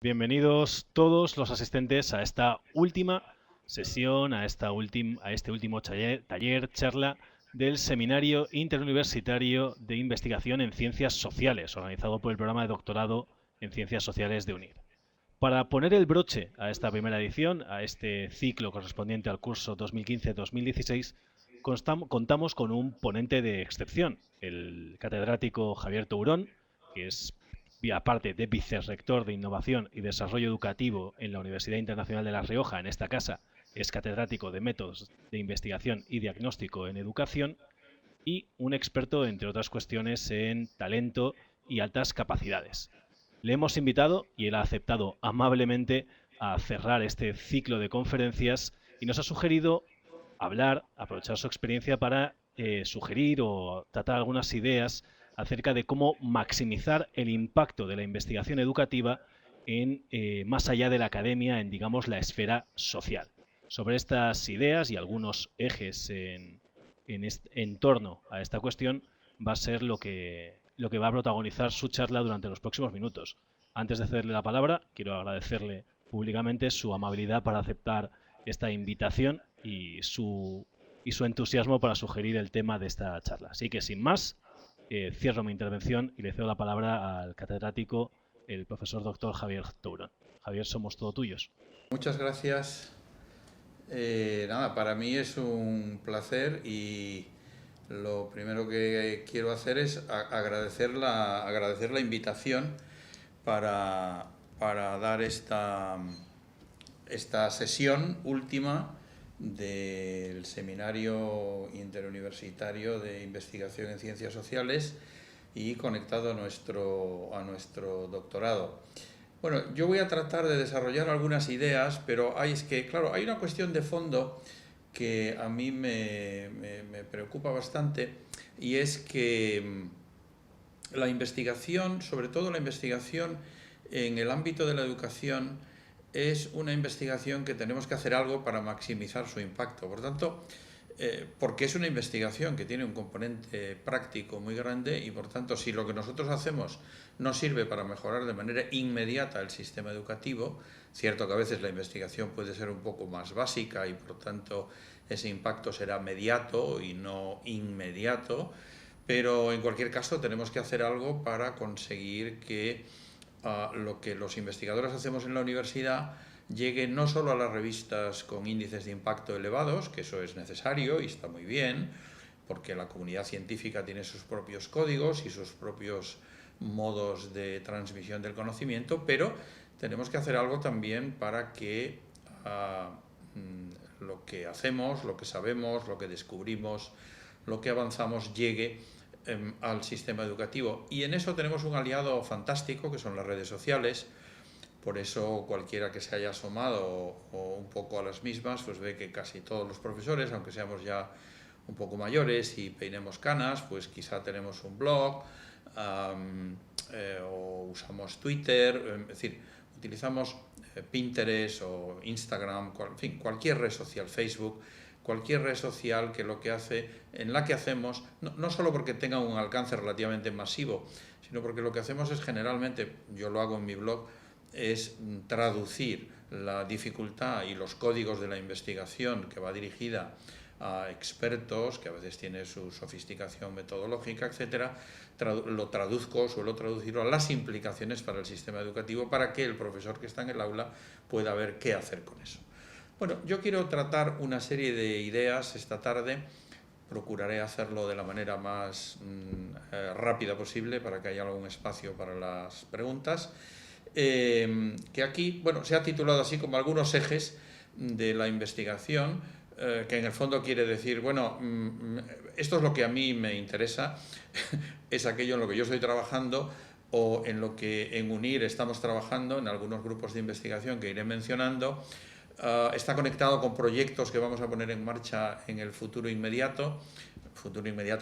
Bienvenidos todos los asistentes a esta última sesión, a este último charla del Seminario Interuniversitario de Investigación en Ciencias Sociales, organizado por el programa de doctorado en Ciencias Sociales de UNIR. Para poner el broche a esta primera edición, a este ciclo correspondiente al curso 2015-2016, contamos con un ponente de excepción, el catedrático Javier Tourón, que es, aparte de vicerrector de Innovación y Desarrollo Educativo en la Universidad Internacional de La Rioja, en esta casa, es catedrático de Métodos de Investigación y Diagnóstico en Educación y un experto, entre otras cuestiones, en talento y altas capacidades. Le hemos invitado y él ha aceptado amablemente a cerrar este ciclo de conferencias y nos ha sugerido aprovechar su experiencia para sugerir o tratar algunas ideas acerca de cómo maximizar el impacto de la investigación educativa en más allá de la academia, en digamos la esfera social. Sobre estas ideas y algunos ejes en torno a esta cuestión va a ser lo que va a protagonizar su charla durante los próximos minutos. Antes de cederle la palabra, quiero agradecerle públicamente su amabilidad para aceptar esta invitación y su entusiasmo para sugerir el tema de esta charla. Así que, sin más, cierro mi intervención y le cedo la palabra al catedrático, el profesor doctor Javier Tourón. Javier, somos todo tuyos. Muchas gracias. Nada, para mí es un placer y lo primero que quiero hacer es agradecer la invitación para, para dar esta sesión última del Seminario Interuniversitario de Investigación en Ciencias Sociales y conectado a nuestro doctorado. Bueno, yo voy a tratar de desarrollar algunas ideas, pero claro, hay una cuestión de fondo que a mí me preocupa bastante, y es que la investigación, sobre todo la investigación en el ámbito de la educación, es una investigación que tenemos que hacer algo para maximizar su impacto. Por tanto, porque es una investigación que tiene un componente práctico muy grande y, por tanto, si lo que nosotros hacemos no sirve para mejorar de manera inmediata el sistema educativo, cierto que a veces la investigación puede ser un poco más básica y, por tanto, ese impacto será mediato y no inmediato, pero en cualquier caso tenemos que hacer algo para conseguir que lo que los investigadores hacemos en la universidad llegue no solo a las revistas con índices de impacto elevados, que eso es necesario y está muy bien, porque la comunidad científica tiene sus propios códigos y sus propios modos de transmisión del conocimiento, pero tenemos que hacer algo también para que lo que hacemos, lo que sabemos, lo que descubrimos, lo que avanzamos llegue al sistema educativo. Y en eso tenemos un aliado fantástico, que son las redes sociales. Por eso cualquiera que se haya asomado o un poco a las mismas, pues ve que casi todos los profesores, aunque seamos ya un poco mayores y peinemos canas, pues quizá tenemos un blog o usamos Twitter, es decir, utilizamos Pinterest o Instagram, en fin, cualquier red social, Facebook, cualquier red social que lo que hace, en la que hacemos, no solo porque tenga un alcance relativamente masivo, sino porque lo que hacemos es generalmente, yo lo hago en mi blog, es traducir la dificultad y los códigos de la investigación que va dirigida a expertos, que a veces tiene su sofisticación metodológica, etcétera, suelo traducirlo a las implicaciones para el sistema educativo, para que el profesor que está en el aula pueda ver qué hacer con eso. Bueno, yo quiero tratar una serie de ideas esta tarde. Procuraré hacerlo de la manera más rápida posible para que haya algún espacio para las preguntas. Que aquí, bueno, se ha titulado así como algunos ejes de la investigación, que en el fondo quiere decir, bueno, esto es lo que a mí me interesa, es aquello en lo que yo estoy trabajando o en lo que en UNIR estamos trabajando, en algunos grupos de investigación que iré mencionando. Está conectado con proyectos que vamos a poner en marcha en el futuro inmediato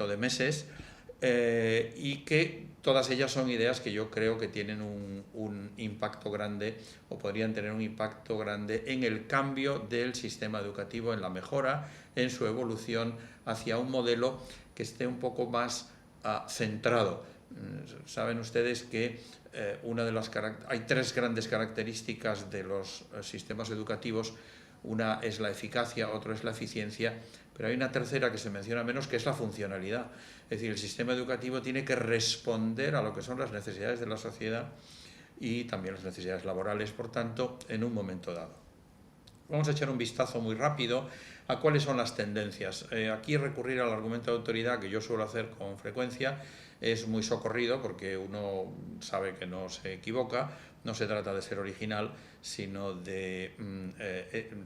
de meses, y que todas ellas son ideas que yo creo que tienen un impacto grande o podrían tener un impacto grande en el cambio del sistema educativo, en la mejora, en su evolución hacia un modelo que esté un poco más centrado Saben ustedes que hay tres grandes características de los sistemas educativos. Una es la eficacia, otra es la eficiencia, pero hay una tercera que se menciona menos, que es la funcionalidad. Es decir, el sistema educativo tiene que responder a lo que son las necesidades de la sociedad y también las necesidades laborales, por tanto, en un momento dado. Vamos a echar un vistazo muy rápido a cuáles son las tendencias. Aquí recurrir al argumento de autoridad, que yo suelo hacer con frecuencia, es muy socorrido porque uno sabe que no se equivoca. No se trata de ser original, sino de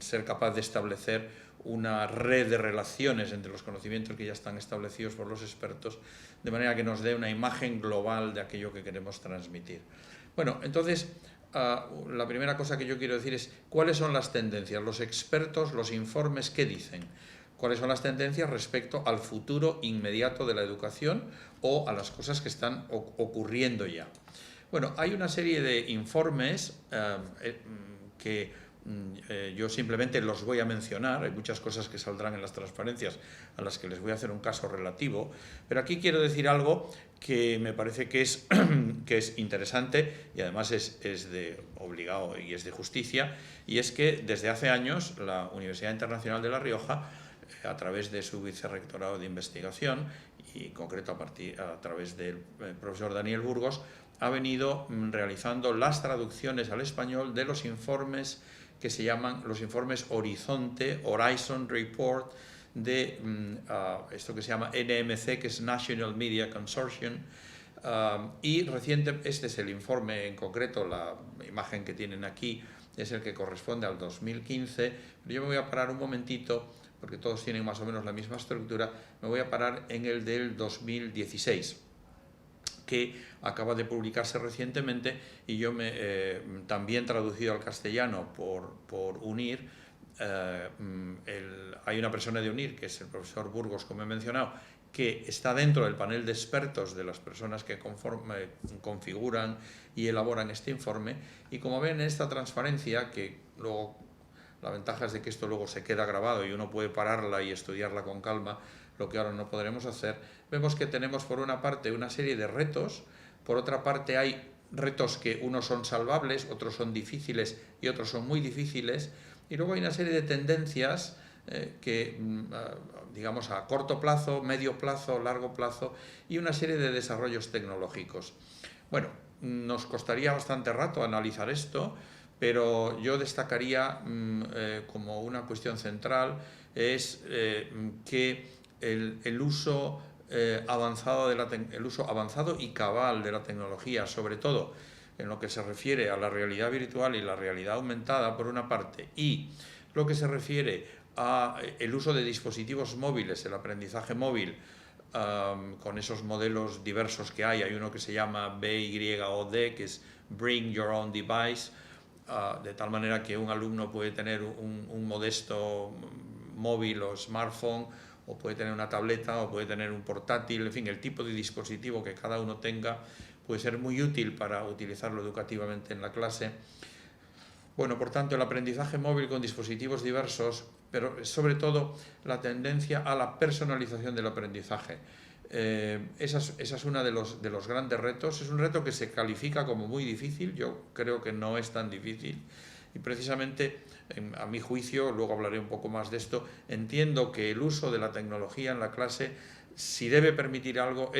ser capaz de establecer una red de relaciones entre los conocimientos que ya están establecidos por los expertos, de manera que nos dé una imagen global de aquello que queremos transmitir. Bueno, entonces, la primera cosa que yo quiero decir es cuáles son las tendencias, los expertos, los informes, ¿qué dicen? ¿Cuáles son las tendencias respecto al futuro inmediato de la educación o a las cosas que están ocurriendo ya? Bueno, hay una serie de informes que yo simplemente los voy a mencionar. Hay muchas cosas que saldrán en las transparencias a las que les voy a hacer un caso relativo, pero aquí quiero decir algo que me parece que es interesante y además es de obligado y es de justicia, y es que desde hace años la Universidad Internacional de La Rioja, a través de su vicerrectorado de investigación y en concreto a través del profesor Daniel Burgos, ha venido realizando las traducciones al español de los informes que se llaman los informes Horizonte, Horizon Report, de esto que se llama NMC, que es National Media Consortium, y este es el informe en concreto, la imagen que tienen aquí es el que corresponde al 2015, pero yo me voy a parar un momentito, porque todos tienen más o menos la misma estructura, me voy a parar en el del 2016, que acaba de publicarse recientemente, y yo también traducido al castellano por UNIR. Hay una persona de UNIR, que es el profesor Burgos, como he mencionado, que está dentro del panel de expertos de las personas que configuran y elaboran este informe, y como ven en esta transparencia, que luego la ventaja es de que esto luego se queda grabado y uno puede pararla y estudiarla con calma, lo que ahora no podremos hacer, vemos que tenemos por una parte una serie de retos, por otra parte hay retos que unos son salvables, otros son difíciles y otros son muy difíciles, y luego hay una serie de tendencias que, digamos, a corto plazo, medio plazo, largo plazo, y una serie de desarrollos tecnológicos. Bueno, nos costaría bastante rato analizar esto, pero yo destacaría como una cuestión central es que el uso avanzado y cabal de la tecnología, sobre todo en lo que se refiere a la realidad virtual y la realidad aumentada, por una parte, y lo que se refiere a el uso de dispositivos móviles, el aprendizaje móvil, con esos modelos diversos que hay uno que se llama BYOD, que es Bring Your Own Device, de tal manera que un alumno puede tener un modesto móvil o smartphone, o puede tener una tableta, o puede tener un portátil, en fin, el tipo de dispositivo que cada uno tenga puede ser muy útil para utilizarlo educativamente en la clase. Bueno, por tanto, el aprendizaje móvil con dispositivos diversos, pero sobre todo la tendencia a la personalización del aprendizaje. Esa es una de los grandes retos. Es un reto que se califica como muy difícil, yo creo que no es tan difícil, y precisamente, a mi juicio, luego hablaré un poco más de esto, entiendo que el uso de la tecnología en la clase, si debe permitir algo,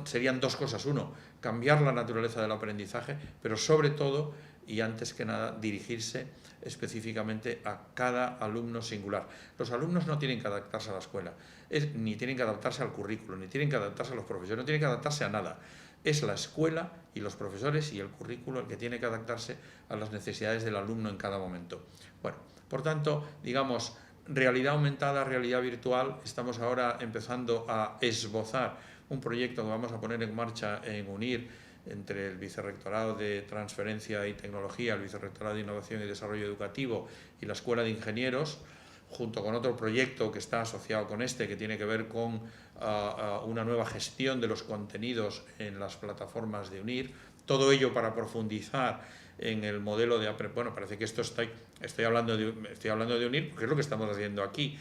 serían dos cosas. Uno, cambiar la naturaleza del aprendizaje, pero sobre todo, y antes que nada, dirigirse específicamente a cada alumno singular. Los alumnos no tienen que adaptarse a la escuela, ni tienen que adaptarse al currículo, ni tienen que adaptarse a los profesores, no tienen que adaptarse a nada. Es la escuela y los profesores y el currículo el que tiene que adaptarse a las necesidades del alumno en cada momento. Bueno, por tanto, digamos, realidad aumentada, realidad virtual, estamos ahora empezando a esbozar un proyecto que vamos a poner en marcha en UNIR, entre el Vicerrectorado de Transferencia y Tecnología, el Vicerrectorado de Innovación y Desarrollo Educativo y la Escuela de Ingenieros, junto con otro proyecto que está asociado con que tiene que ver con una nueva gestión de los contenidos en las plataformas de UNIR. Todo ello para profundizar en el modelo de bueno, parece que esto estoy hablando de unir, porque es lo que estamos haciendo aquí.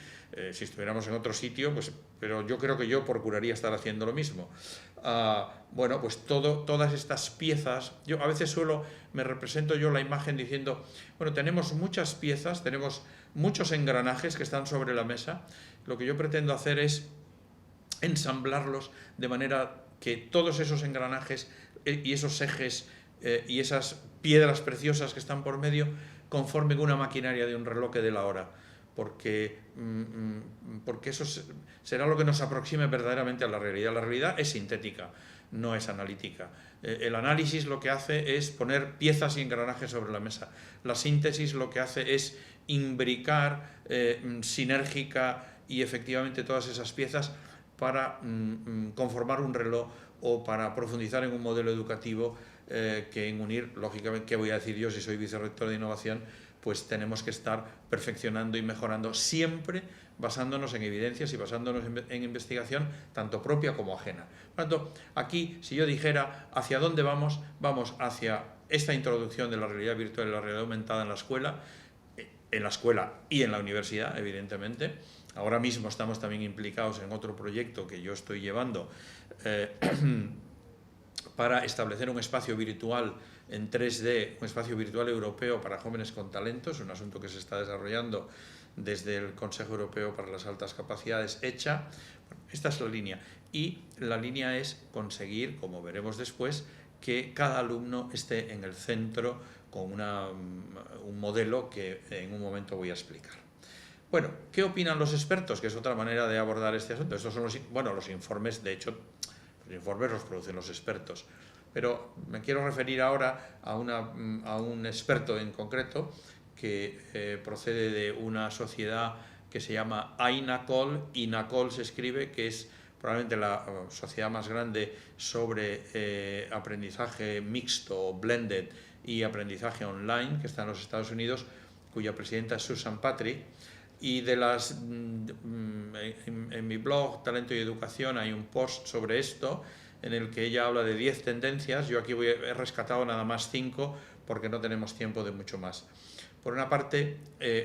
Si estuviéramos en otro sitio, pues, pero yo creo que yo procuraría estar haciendo lo mismo. Bueno, pues todas estas piezas, yo a veces me represento yo la imagen diciendo, bueno, tenemos muchas piezas, tenemos muchos engranajes que están sobre la mesa, lo que yo pretendo hacer es ensamblarlos de manera que todos esos engranajes y esos ejes y esas piedras preciosas que están por medio conformen una maquinaria de un reloj que dé la hora, porque eso será lo que nos aproxime verdaderamente a la realidad. La realidad es sintética, no es analítica. El análisis lo que hace es poner piezas y engranajes sobre la mesa. La síntesis lo que hace es imbricar sinérgica y efectivamente todas esas piezas para conformar un reloj o para profundizar en un modelo educativo que en unir, lógicamente, ¿qué voy a decir yo si soy vicerrector de innovación? Pues tenemos que estar perfeccionando y mejorando siempre basándonos en evidencias y basándonos en investigación tanto propia como ajena. Por lo tanto, aquí, si yo dijera hacia dónde vamos hacia esta introducción de la realidad virtual y la realidad aumentada en la escuela y en la universidad, evidentemente. Ahora mismo estamos también implicados en otro proyecto que yo estoy llevando para establecer un espacio virtual en 3D, un espacio virtual europeo para jóvenes con talentos, un asunto que se está desarrollando desde el Consejo Europeo para las Altas Capacidades, ECHA. Bueno, esta es la línea. Y la línea es conseguir, como veremos después, que cada alumno esté en el centro con un modelo que en un momento voy a explicar. Bueno, ¿qué opinan los expertos? Que es otra manera de abordar este asunto. Estos son los informes, de hecho, los informes los producen los expertos. Pero me quiero referir ahora a un experto en concreto que procede de una sociedad que se llama INACOL. INACOL se escribe, que es probablemente la sociedad más grande sobre aprendizaje mixto, blended, y aprendizaje online, que está en los Estados Unidos, cuya presidenta es Susan Patrick. Y en mi blog Talento y Educación hay un post sobre esto en el que ella habla de 10 tendencias. Yo aquí he rescatado nada más 5 porque no tenemos tiempo de mucho más. Por una parte,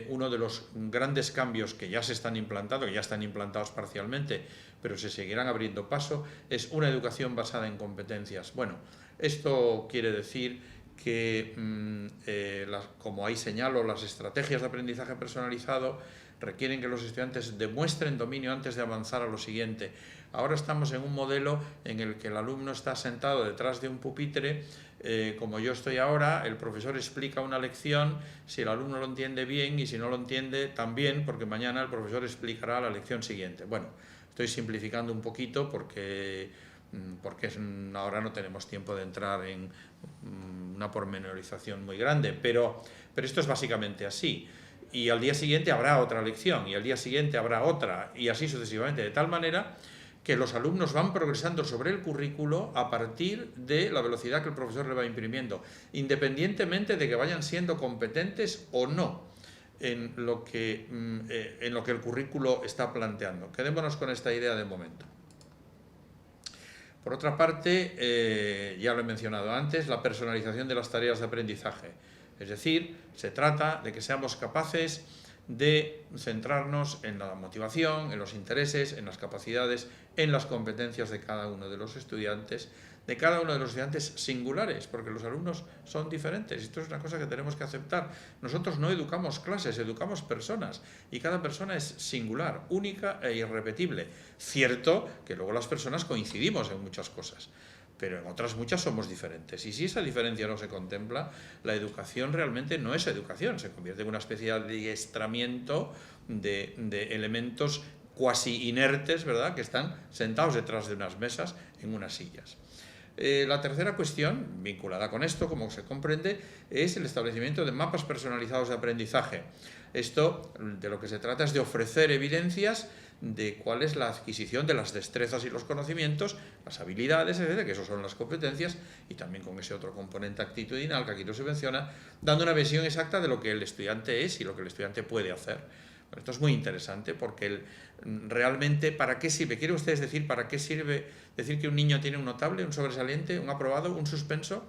uno de los grandes cambios que ya se están implantando, que ya están implantados parcialmente, pero se seguirán abriendo paso, es una educación basada en competencias. Bueno, esto quiere decir que, como ahí señalo, las estrategias de aprendizaje personalizado requieren que los estudiantes demuestren dominio antes de avanzar a lo siguiente. Ahora estamos en un modelo en el que el alumno está sentado detrás de un pupitre, como yo estoy ahora, el profesor explica una lección, si el alumno lo entiende bien y si no lo entiende también, porque mañana el profesor explicará la lección siguiente. Bueno, estoy simplificando un poquito porque ahora no tenemos tiempo de entrar en una pormenorización muy grande, pero esto es básicamente así. Y al día siguiente habrá otra lección, y al día siguiente habrá otra, y así sucesivamente, de tal manera que los alumnos van progresando sobre el currículo a partir de la velocidad que el profesor le va imprimiendo, independientemente de que vayan siendo competentes o no en lo que el currículo está planteando. Quedémonos con esta idea de momento. Por otra parte, ya lo he mencionado antes, la personalización de las tareas de aprendizaje. Es decir, se trata de que seamos capaces de centrarnos en la motivación, en los intereses, en las capacidades, en las competencias de cada uno de los estudiantes singulares, porque los alumnos son diferentes. Esto es una cosa que tenemos que aceptar. Nosotros no educamos clases, educamos personas, y cada persona es singular, única e irrepetible. Cierto que luego las personas coincidimos en muchas cosas, pero en otras muchas somos diferentes. Y si esa diferencia no se contempla, la educación realmente no es educación, se convierte en una especie de adiestramiento de elementos cuasi inertes, ¿verdad?, que están sentados detrás de unas mesas en unas sillas. La tercera cuestión, vinculada con esto, como se comprende, es el establecimiento de mapas personalizados de aprendizaje. Esto, de lo que se trata es de ofrecer evidencias de cuál es la adquisición de las destrezas y los conocimientos, las habilidades, etcétera, que eso son las competencias, y también con ese otro componente actitudinal que aquí no se menciona, dando una visión exacta de lo que el estudiante es y lo que el estudiante puede hacer. Bueno, esto es muy interesante porque realmente, ¿para qué sirve? ¿Quieren ustedes decir para qué sirve decir que un niño tiene un notable, un sobresaliente, un aprobado, un suspenso?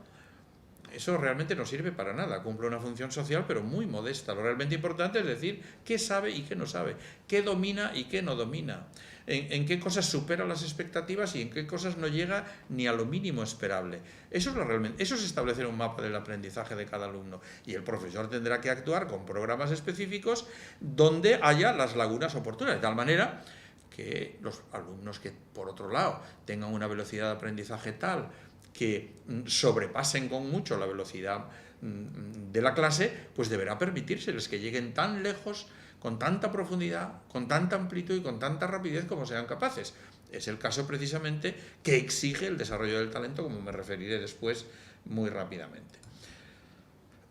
eso realmente no sirve para nada, cumple una función social pero muy modesta. Lo realmente importante es decir qué sabe y qué no sabe, qué domina y qué no domina, en qué cosas supera las expectativas y en qué cosas no llega ni a lo mínimo esperable. Eso es establecer un mapa del aprendizaje de cada alumno, y el profesor tendrá que actuar con programas específicos donde haya las lagunas oportunas, de tal manera que los alumnos que, por otro lado, tengan una velocidad de aprendizaje tal que sobrepasen con mucho la velocidad de la clase, pues deberá permitírseles que lleguen tan lejos, con tanta profundidad, con tanta amplitud y con tanta rapidez como sean capaces. Es el caso precisamente que exige el desarrollo del talento, como me referiré después muy rápidamente.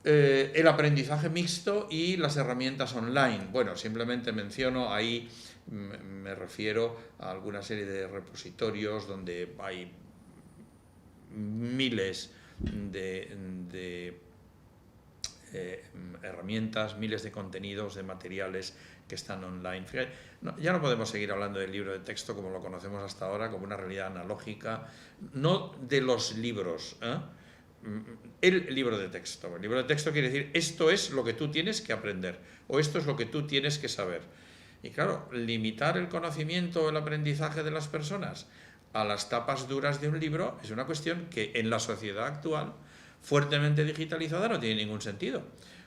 El aprendizaje mixto y las herramientas online. Bueno, simplemente menciono ahí, me refiero a alguna serie de repositorios donde hay miles de herramientas, miles de contenidos, de materiales que están online. Fíjate, ya no podemos seguir hablando del libro de texto como lo conocemos hasta ahora, como una realidad analógica, no de los libros, el libro de texto. El libro de texto quiere decir esto es lo que tú tienes que aprender o esto es lo que tú tienes que saber. Y claro, limitar el conocimiento o el aprendizaje de las personas a las tapas duras de un libro es una cuestión que en la sociedad actual, fuertemente digitalizada, no tiene ningún sentido.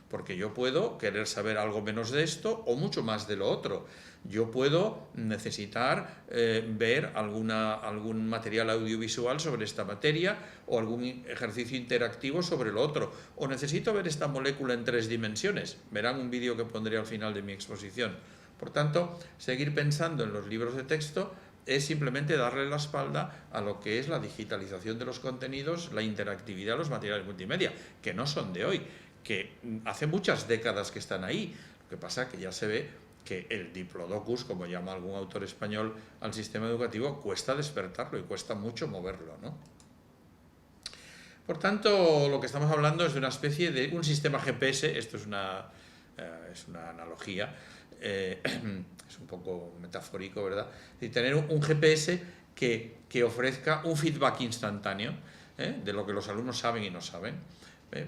Porque yo puedo querer saber algo menos de esto o mucho más de lo otro. Yo puedo necesitar ver algún material audiovisual sobre esta materia o algún ejercicio interactivo sobre lo otro. O necesito ver esta molécula en 3 dimensiones. Verán un vídeo que pondré al final de mi exposición. Por tanto, seguir pensando en los libros de texto es simplemente darle la espalda a lo que es la digitalización de los contenidos, la interactividad de los materiales multimedia, que no son de hoy, que hace muchas décadas que están ahí. Lo que pasa es que ya se ve que el diplodocus, como llama algún autor español al sistema educativo, cuesta despertarlo y cuesta mucho moverlo, ¿no? Por tanto, lo que estamos hablando es de una especie de un sistema GPS, esto es una analogía, es un poco metafórico, ¿verdad? Y tener un GPS que ofrezca un feedback instantáneo de lo que los alumnos saben y no saben.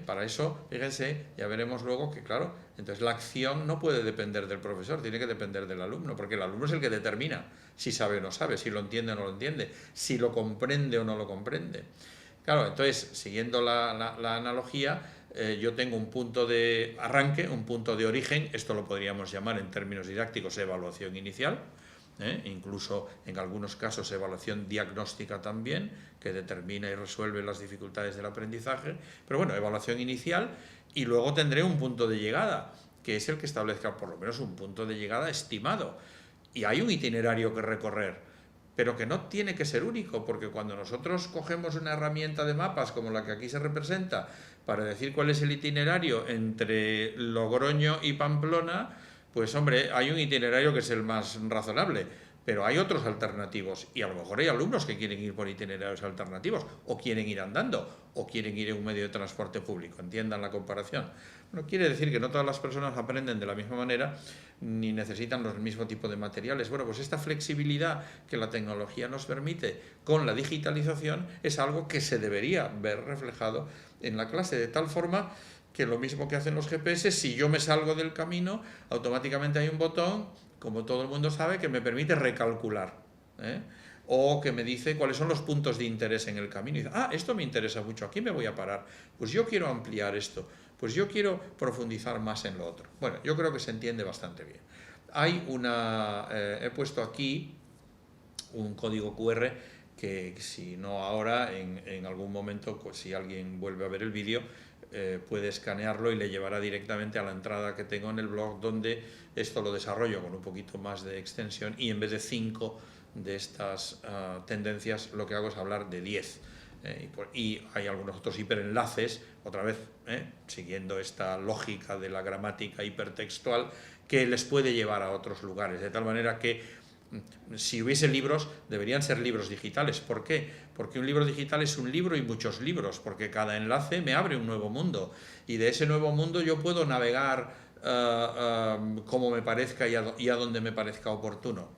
Para eso, fíjense, ya veremos luego que, claro, entonces la acción no puede depender del profesor, tiene que depender del alumno, porque el alumno es el que determina si sabe o no sabe, si lo entiende o no lo entiende, si lo comprende o no lo comprende. Claro, entonces, siguiendo la analogía, yo tengo un punto de arranque, un punto de origen, esto lo podríamos llamar en términos didácticos evaluación inicial, incluso en algunos casos evaluación diagnóstica también, que determina y resuelve las dificultades del aprendizaje, pero bueno, evaluación inicial, y luego tendré un punto de llegada, que es el que establezca por lo menos un punto de llegada estimado, y hay un itinerario que recorrer, pero que no tiene que ser único, porque cuando nosotros cogemos una herramienta de mapas como la que aquí se representa, para decir cuál es el itinerario entre Logroño y Pamplona, pues hombre, hay un itinerario que es el más razonable, pero hay otros alternativos, y a lo mejor hay alumnos que quieren ir por itinerarios alternativos, o quieren ir andando, o quieren ir en un medio de transporte público, entiendan la comparación. No quiere decir que no todas las personas aprenden de la misma manera, ni necesitan el mismo tipo de materiales. Bueno, pues esta flexibilidad que la tecnología nos permite con la digitalización es algo que se debería ver reflejado en la clase, de tal forma que lo mismo que hacen los GPS, si yo me salgo del camino, automáticamente hay un botón, como todo el mundo sabe, que me permite recalcular, o que me dice cuáles son los puntos de interés en el camino. Y dice, esto me interesa mucho, aquí me voy a parar, pues yo quiero ampliar esto, pues yo quiero profundizar más en lo otro. Bueno, yo creo que se entiende bastante bien. Hay he puesto aquí un código QR que si no ahora, en algún momento, pues si alguien vuelve a ver el vídeo, puede escanearlo y le llevará directamente a la entrada que tengo en el blog, donde esto lo desarrollo con un poquito más de extensión, y en vez de 5 de estas tendencias, lo que hago es hablar de 10. Y hay algunos otros hiperenlaces, otra vez, siguiendo esta lógica de la gramática hipertextual, que les puede llevar a otros lugares, de tal manera que si hubiese libros, deberían ser libros digitales. ¿Por qué? Porque un libro digital es un libro y muchos libros, porque cada enlace me abre un nuevo mundo, y de ese nuevo mundo yo puedo navegar como me parezca y a donde me parezca oportuno.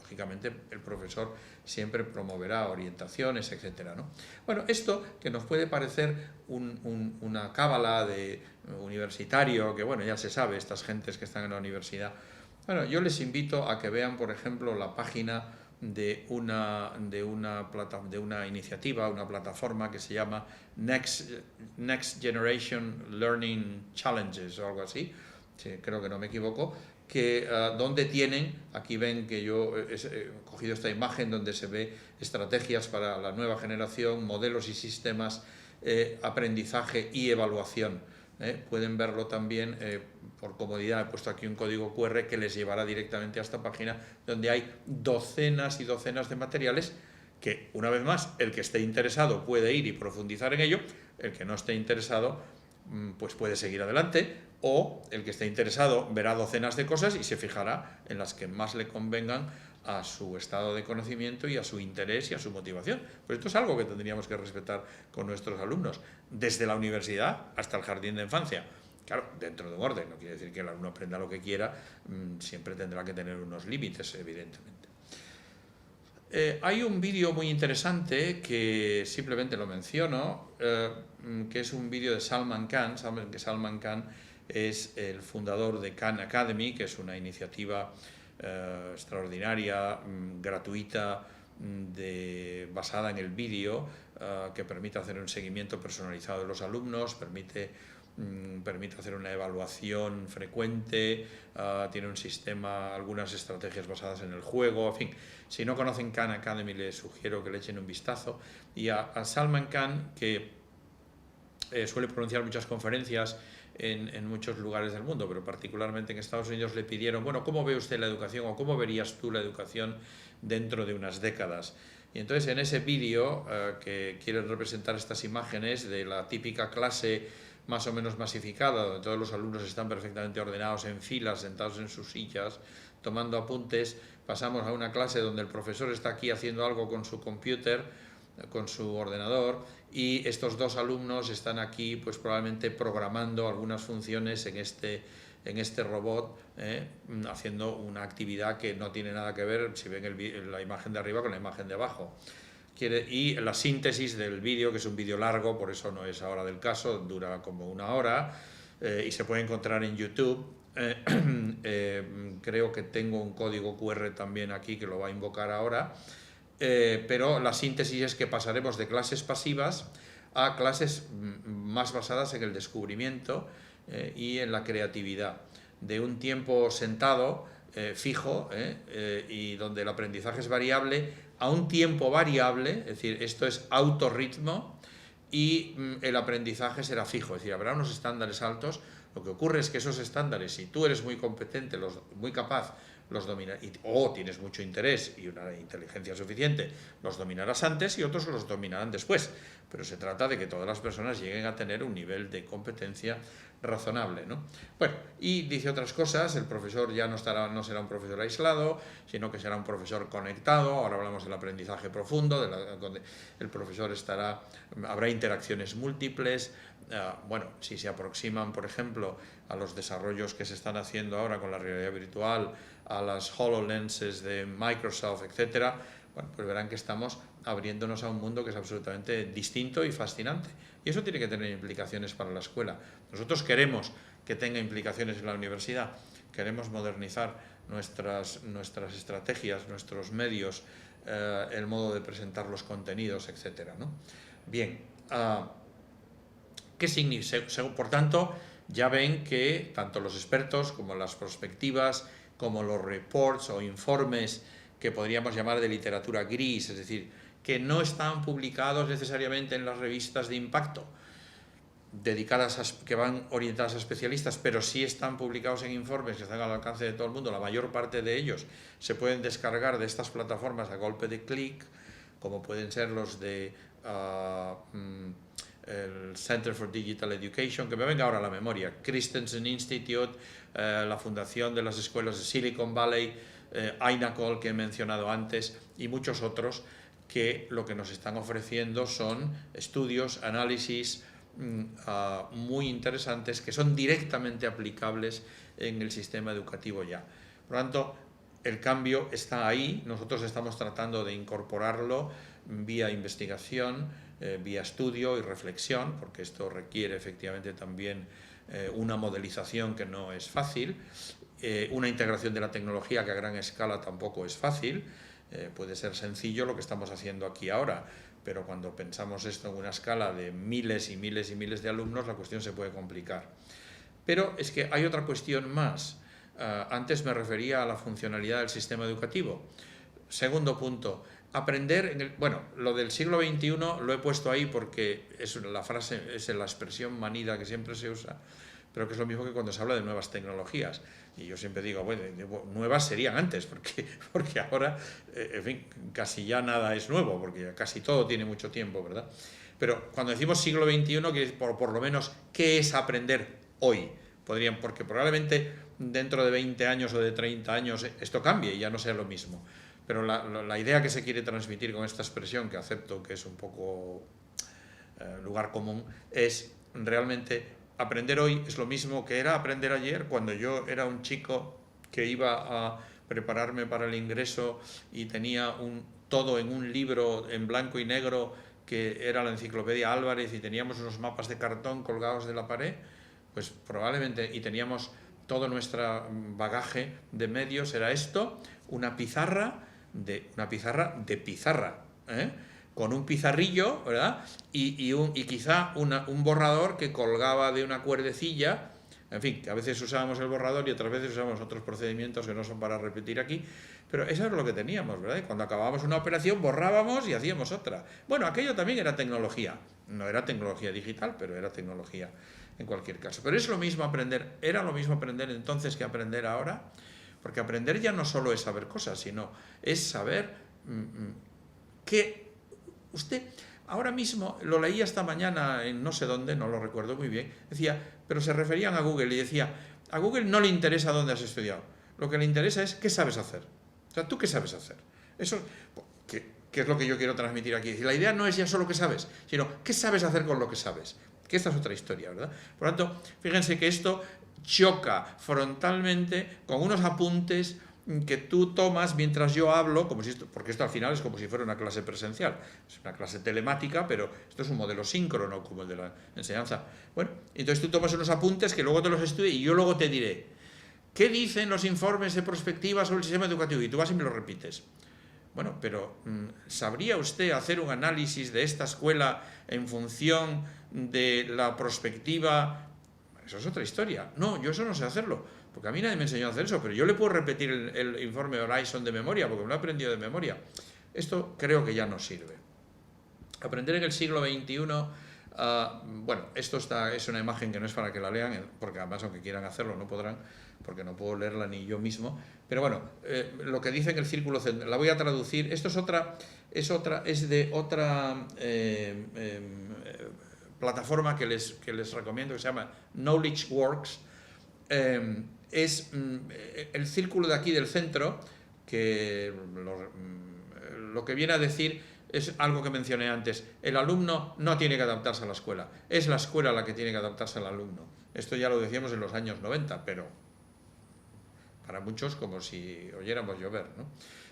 lógicamente el profesor siempre promoverá orientaciones, etcétera, ¿no? Bueno, esto que nos puede parecer una cábala de universitario, que bueno, ya se sabe, estas gentes que están en la universidad. Bueno, yo les invito a que vean, por ejemplo, la página de una iniciativa, una plataforma que se llama Next Generation Learning Challenges o algo así, sí, creo que no me equivoco, que donde tienen, aquí ven que yo he cogido esta imagen donde se ve estrategias para la nueva generación, modelos y sistemas, aprendizaje y evaluación. Pueden verlo también, por comodidad he puesto aquí un código QR que les llevará directamente a esta página donde hay docenas y docenas de materiales que, una vez más, el que esté interesado puede ir y profundizar en ello, el que no esté interesado pues puede seguir adelante, o el que esté interesado verá docenas de cosas y se fijará en las que más le convengan a su estado de conocimiento y a su interés y a su motivación. Pues esto es algo que tendríamos que respetar con nuestros alumnos, desde la universidad hasta el jardín de infancia. Claro, dentro de un orden, no quiere decir que el alumno aprenda lo que quiera, siempre tendrá que tener unos límites, evidentemente. Hay un vídeo muy interesante que simplemente lo menciono, que es un vídeo de Salman Khan. Saben que Salman Khan es el fundador de Khan Academy, que es una iniciativa extraordinaria, gratuita, basada en el vídeo, que permite hacer un seguimiento personalizado de los alumnos, permite hacer una evaluación frecuente, tiene un sistema, algunas estrategias basadas en el juego, en fin. Si no conocen Khan Academy, les sugiero que le echen un vistazo. Y a Salman Khan, que suele pronunciar muchas conferencias en muchos lugares del mundo, pero particularmente en Estados Unidos, le pidieron, bueno, ¿cómo ve usted la educación o cómo verías tú la educación dentro de unas décadas? Y entonces en ese vídeo, que quiere representar estas imágenes de la típica clase más o menos masificada, donde todos los alumnos están perfectamente ordenados en filas, sentados en sus sillas, tomando apuntes, pasamos a una clase donde el profesor está aquí haciendo algo con su computer, con su ordenador, y estos dos alumnos están aquí pues probablemente programando algunas funciones en este robot, haciendo una actividad que no tiene nada que ver, si ven la imagen de arriba, con la imagen de abajo. Y la síntesis del vídeo, que es un vídeo largo, por eso no es ahora del caso, dura como 1 hora, y se puede encontrar en YouTube. Creo que tengo un código QR también aquí que lo va a invocar ahora, pero la síntesis es que pasaremos de clases pasivas a clases más basadas en el descubrimiento y en la creatividad, de un tiempo sentado, fijo, y donde el aprendizaje es variable, a un tiempo variable, es decir, esto es autorritmo, y el aprendizaje será fijo, es decir, habrá unos estándares altos. Lo que ocurre es que esos estándares, si tú eres muy competente, muy capaz, los dominar, o tienes mucho interés y una inteligencia suficiente, los dominarás antes y otros los dominarán después. Pero se trata de que todas las personas lleguen a tener un nivel de competencia razonable, ¿no? Bueno, y dice otras cosas, el profesor ya no será un profesor aislado, sino que será un profesor conectado. Ahora hablamos del aprendizaje profundo, donde el profesor habrá interacciones múltiples. Bueno, si se aproximan, por ejemplo, a los desarrollos que se están haciendo ahora con la realidad virtual, a las HoloLenses de Microsoft, etcétera, bueno, pues verán que estamos abriéndonos a un mundo que es absolutamente distinto y fascinante. Y eso tiene que tener implicaciones para la escuela. Nosotros queremos que tenga implicaciones en la universidad, queremos modernizar nuestras estrategias, nuestros medios, el modo de presentar los contenidos, etcétera, ¿no? Bien, ¿qué significa? Por tanto, ya ven que tanto los expertos como las perspectivas, como los reports o informes que podríamos llamar de literatura gris, es decir, que no están publicados necesariamente en las revistas de impacto, que van orientadas a especialistas, pero sí están publicados en informes que están al alcance de todo el mundo. La mayor parte de ellos se pueden descargar de estas plataformas a golpe de clic, como pueden ser los de el Center for Digital Education, que me venga ahora a la memoria, Christensen Institute, la Fundación de las Escuelas de Silicon Valley, INACOL, que he mencionado antes, y muchos otros, que lo que nos están ofreciendo son estudios, análisis muy interesantes, que son directamente aplicables en el sistema educativo ya. Por lo tanto, el cambio está ahí, nosotros estamos tratando de incorporarlo vía investigación, vía estudio y reflexión, porque esto requiere efectivamente también una modelización que no es fácil, una integración de la tecnología que a gran escala tampoco es fácil. Puede ser sencillo lo que estamos haciendo aquí ahora, pero cuando pensamos esto en una escala de miles y miles y miles de alumnos, la cuestión se puede complicar. Pero es que hay otra cuestión más. Antes me refería a la funcionalidad del sistema educativo. Segundo punto, aprender, bueno, lo del siglo XXI lo he puesto ahí porque es la frase, es la expresión manida que siempre se usa, pero que es lo mismo que cuando se habla de nuevas tecnologías. Y yo siempre digo, bueno, nuevas serían antes, porque ahora, en fin, casi ya nada es nuevo, porque casi todo tiene mucho tiempo, ¿verdad? Pero cuando decimos siglo XXI, quiere decir por lo menos, ¿qué es aprender hoy? Porque probablemente dentro de 20 años o de 30 años esto cambie y ya no sea lo mismo. Pero la idea que se quiere transmitir con esta expresión, que acepto que es un poco lugar común, es realmente aprender hoy es lo mismo que era aprender ayer, cuando yo era un chico que iba a prepararme para el ingreso y tenía todo en un libro en blanco y negro que era la Enciclopedia Álvarez y teníamos unos mapas de cartón colgados de la pared, pues probablemente, y teníamos todo nuestro bagaje de medios, era esto, una pizarra de pizarra, con un pizarrillo, ¿verdad? Y quizá un borrador que colgaba de una cuerdecilla, en fin, que a veces usábamos el borrador y otras veces usábamos otros procedimientos que no son para repetir aquí, pero eso es lo que teníamos, ¿verdad? Y cuando acabábamos una operación borrábamos y hacíamos otra. Bueno, aquello también era tecnología, no era tecnología digital, pero era tecnología en cualquier caso. Pero es lo mismo aprender, era lo mismo aprender entonces que aprender ahora, porque aprender ya no solo es saber cosas, sino es saber que usted, ahora mismo, lo leí esta mañana en no sé dónde, no lo recuerdo muy bien, decía, pero se referían a Google y decía, a Google no le interesa dónde has estudiado, lo que le interesa es qué sabes hacer. O sea, ¿tú qué sabes hacer? Eso, que es lo que yo quiero transmitir aquí. La idea no es ya solo qué sabes, sino qué sabes hacer con lo que sabes. Que esta es otra historia, ¿verdad? Por lo tanto, fíjense que esto choca frontalmente con unos apuntes que tú tomas mientras yo hablo, porque esto al final es como si fuera una clase presencial, es una clase telemática, pero esto es un modelo síncrono como el de la enseñanza. Bueno, entonces tú tomas unos apuntes que luego te los estudies y yo luego te diré, ¿qué dicen los informes de prospectiva sobre el sistema educativo? Y tú vas y me lo repites. Bueno, pero ¿sabría usted hacer un análisis de esta escuela en función de la prospectiva? Eso es otra historia. No, yo eso no sé hacerlo, porque a mí nadie me enseñó a hacer eso, pero yo le puedo repetir el informe Horizon de memoria, porque me lo he aprendido de memoria. Esto creo que ya no sirve. Aprender en el siglo XXI, bueno, esto es una imagen que no es para que la lean, porque además aunque quieran hacerlo no podrán, porque no puedo leerla ni yo mismo, pero bueno, lo que dice en el círculo central, la voy a traducir, esto es de otra plataforma que les recomiendo, que se llama Knowledge Works, es el círculo de aquí del centro, que lo que viene a decir es algo que mencioné antes, el alumno no tiene que adaptarse a la escuela, es la escuela la que tiene que adaptarse al alumno. Esto ya lo decíamos en los años 90, pero para muchos como si oyéramos llover, ¿no?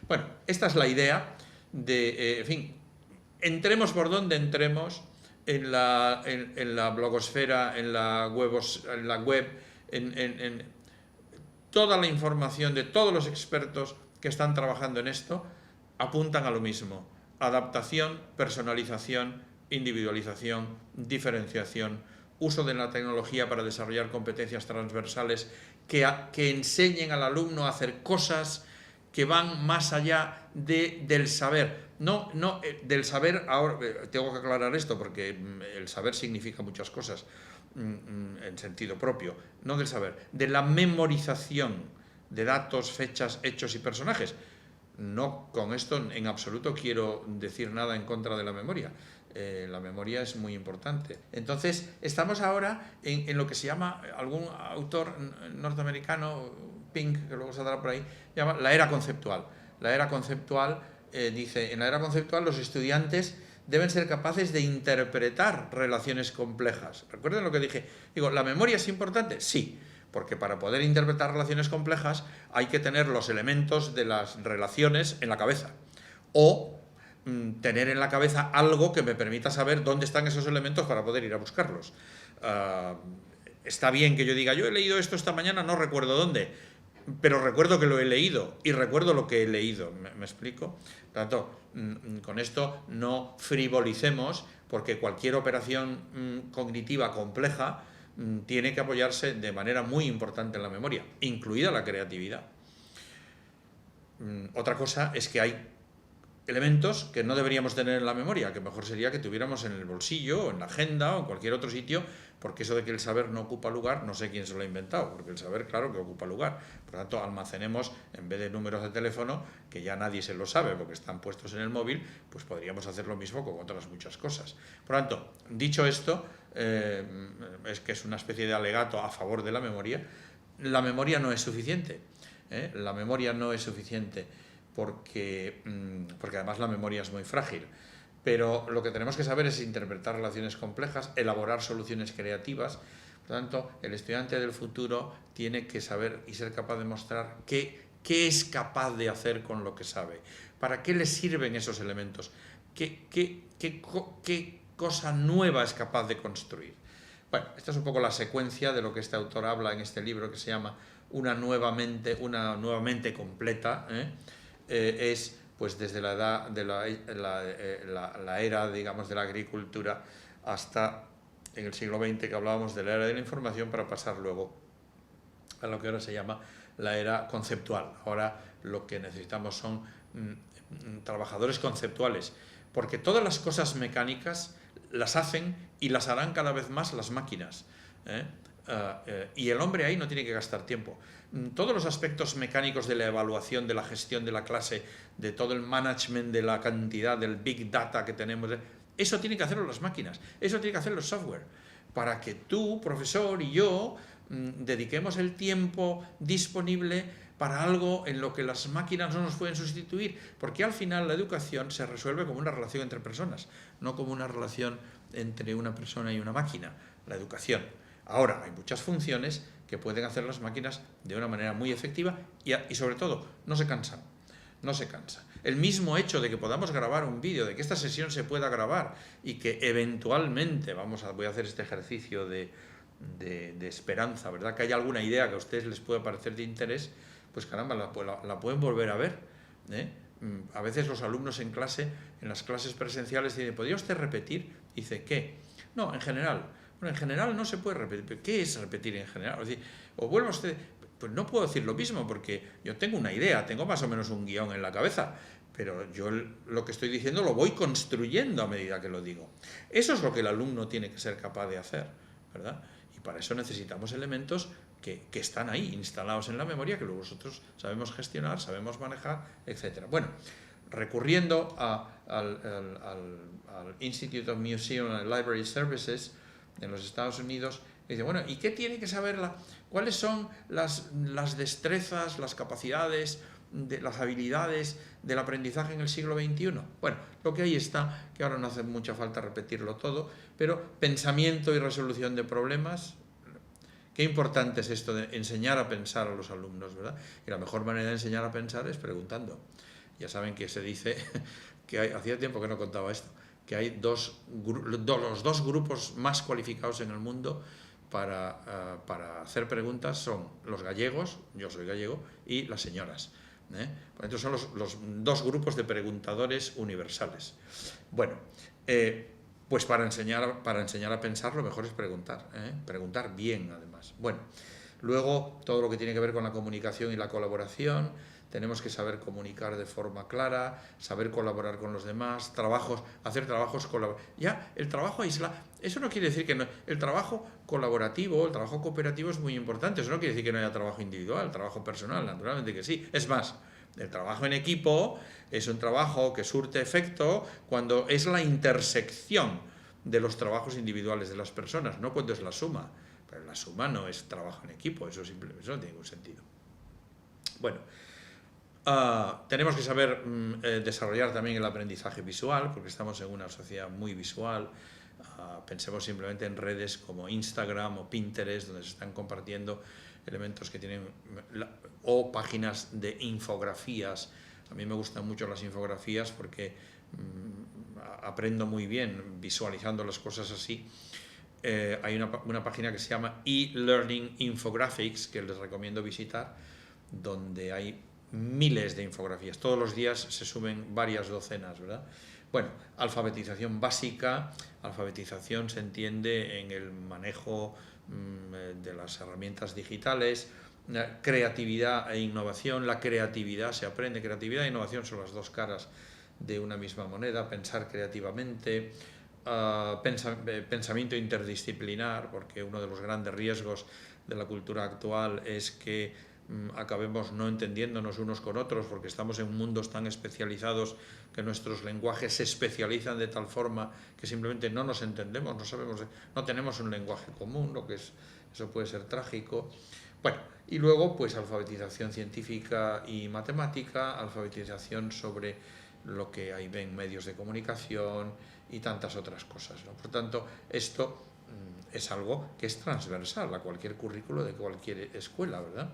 Bueno, esta es la idea de, en fin, entremos por donde entremos, en la blogosfera, en la web, en toda la información de todos los expertos que están trabajando en esto, apuntan a lo mismo: adaptación, personalización, individualización, diferenciación, uso de la tecnología para desarrollar competencias transversales que enseñen al alumno a hacer cosas que van más allá del saber. No, del saber, ahora tengo que aclarar esto porque el saber significa muchas cosas en sentido propio, no del saber, de la memorización de datos, fechas, hechos y personajes. No, con esto en absoluto quiero decir nada en contra de la memoria. La memoria es muy importante. Entonces, estamos ahora en lo que se llama, algún autor norteamericano, Pink, que luego saldrá por ahí, llama la era conceptual. La era conceptual dice, en la era conceptual los estudiantes deben ser capaces de interpretar relaciones complejas. ¿Recuerden lo que dije? Digo, ¿la memoria es importante? Sí, porque para poder interpretar relaciones complejas hay que tener los elementos de las relaciones en la cabeza, o tener en la cabeza algo que me permita saber dónde están esos elementos para poder ir a buscarlos. Está bien que yo diga, yo he leído esto esta mañana, no recuerdo dónde, pero recuerdo que lo he leído y recuerdo lo que he leído. ¿Me explico? Por tanto, con esto no frivolicemos, porque cualquier operación cognitiva compleja tiene que apoyarse de manera muy importante en la memoria, incluida la creatividad. Otra cosa es que hay elementos que no deberíamos tener en la memoria, que mejor sería que tuviéramos en el bolsillo, o en la agenda, o en cualquier otro sitio, porque eso de que el saber no ocupa lugar, no sé quién se lo ha inventado, porque el saber, claro, que ocupa lugar. Por lo tanto, almacenemos, en vez de números de teléfono, que ya nadie se lo sabe porque están puestos en el móvil, pues podríamos hacer lo mismo con otras muchas cosas. Por lo tanto, dicho esto, es que es una especie de alegato a favor de la memoria no es suficiente. La memoria no es suficiente porque además la memoria es muy frágil. Pero lo que tenemos que saber es interpretar relaciones complejas, elaborar soluciones creativas. Por lo tanto, el estudiante del futuro tiene que saber y ser capaz de mostrar qué es capaz de hacer con lo que sabe, para qué le sirven esos elementos, qué cosa nueva es capaz de construir. Bueno, esta es un poco la secuencia de lo que este autor habla en este libro, que se llama Una nueva mente completa. Es pues desde la edad de la era, digamos, de la agricultura hasta en el siglo XX, que hablábamos de la era de la información, para pasar luego a lo que ahora se llama la era conceptual. Ahora lo que necesitamos son trabajadores conceptuales, porque todas las cosas mecánicas las hacen y las harán cada vez más las máquinas. Y el hombre ahí no tiene que gastar tiempo. Todos los aspectos mecánicos de la evaluación, de la gestión de la clase, de todo el management de la cantidad, del big data que tenemos, eso tiene que hacerlo las máquinas, eso tiene que hacerlo el software, para que tú, profesor, y yo dediquemos el tiempo disponible para algo en lo que las máquinas no nos pueden sustituir, porque al final la educación se resuelve como una relación entre personas, no como una relación entre una persona y una máquina, la educación. Ahora, hay muchas funciones que pueden hacer las máquinas de una manera muy efectiva y sobre todo, no se cansan. El mismo hecho de que podamos grabar un vídeo, de que esta sesión se pueda grabar y que eventualmente, voy a hacer este ejercicio de esperanza, ¿verdad? Que haya alguna idea que a ustedes les pueda parecer de interés, pues caramba, la pueden volver a ver. A veces los alumnos en las clases presenciales dicen, ¿podría usted repetir? Dice, ¿qué? No, en general. Bueno, en general no se puede repetir. ¿Pero qué es repetir en general? Es decir, o vuelva usted... Pues no puedo decir lo mismo, porque yo tengo una idea, tengo más o menos un guión en la cabeza, pero yo lo que estoy diciendo lo voy construyendo a medida que lo digo. Eso es lo que el alumno tiene que ser capaz de hacer, ¿verdad? Y para eso necesitamos elementos que están ahí, instalados en la memoria, que luego nosotros sabemos gestionar, sabemos manejar, etc. Bueno, recurriendo al Institute of Museum and Library Services en los Estados Unidos, dice, bueno, ¿y qué tiene que saber cuáles son las destrezas, las capacidades, las habilidades del aprendizaje en el siglo XXI? Bueno, lo que ahí está, que ahora no hace mucha falta repetirlo todo, pero pensamiento y resolución de problemas. Qué importante es esto de enseñar a pensar a los alumnos, ¿verdad? Y la mejor manera de enseñar a pensar es preguntando. Ya saben que se dice, hacía tiempo que no contaba esto, que hay los dos grupos más cualificados en el mundo para hacer preguntas son los gallegos, yo soy gallego, y las señoras. Entonces son los dos grupos de preguntadores universales. Bueno, pues para enseñar a pensar lo mejor es preguntar, preguntar bien además. Bueno, luego todo lo que tiene que ver con la comunicación y la colaboración. Tenemos que saber comunicar de forma clara, saber colaborar con los demás, hacer trabajos colaborativos. Ya, el trabajo aislado, eso no quiere decir que no. El trabajo colaborativo, el trabajo cooperativo es muy importante. Eso no quiere decir que no haya trabajo individual, trabajo personal, naturalmente que sí. Es más, el trabajo en equipo es un trabajo que surte efecto cuando es la intersección de los trabajos individuales de las personas, no cuando es la suma. Pero la suma no es trabajo en equipo, eso no tiene ningún sentido. Bueno, tenemos que saber desarrollar también el aprendizaje visual, porque estamos en una sociedad muy visual. Pensemos simplemente en redes como Instagram o Pinterest, donde se están compartiendo elementos que tienen, o páginas de infografías. A mí me gustan mucho las infografías porque aprendo muy bien visualizando las cosas así. Hay una página que se llama e-Learning Infographics, que les recomiendo visitar, donde hay miles de infografías. Todos los días se suben varias docenas, ¿verdad? Bueno, alfabetización básica. Alfabetización se entiende en el manejo de las herramientas digitales, creatividad e innovación. La creatividad se aprende, creatividad e innovación son las dos caras de una misma moneda. Pensar creativamente, pensamiento interdisciplinar, porque uno de los grandes riesgos de la cultura actual es que acabemos no entendiéndonos unos con otros, porque estamos en mundos tan especializados que nuestros lenguajes se especializan de tal forma que simplemente no nos entendemos, no tenemos un lenguaje común, eso puede ser trágico. Bueno, y luego pues alfabetización científica y matemática, alfabetización sobre lo que hay en medios de comunicación y tantas otras cosas, ¿no? Por tanto, esto es algo que es transversal a cualquier currículo de cualquier escuela, ¿verdad?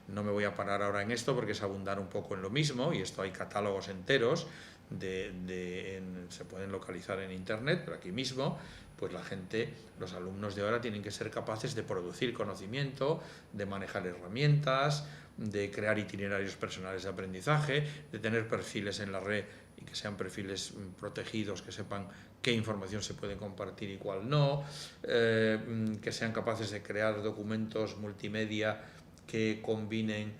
No me voy a parar ahora en esto porque es abundar un poco en lo mismo, y esto hay catálogos enteros, se pueden localizar en internet, pero aquí mismo, pues los alumnos de ahora tienen que ser capaces de producir conocimiento, de manejar herramientas, de crear itinerarios personales de aprendizaje, de tener perfiles en la red y que sean perfiles protegidos, que sepan qué información se puede compartir y cuál no, que sean capaces de crear documentos multimedia que combinen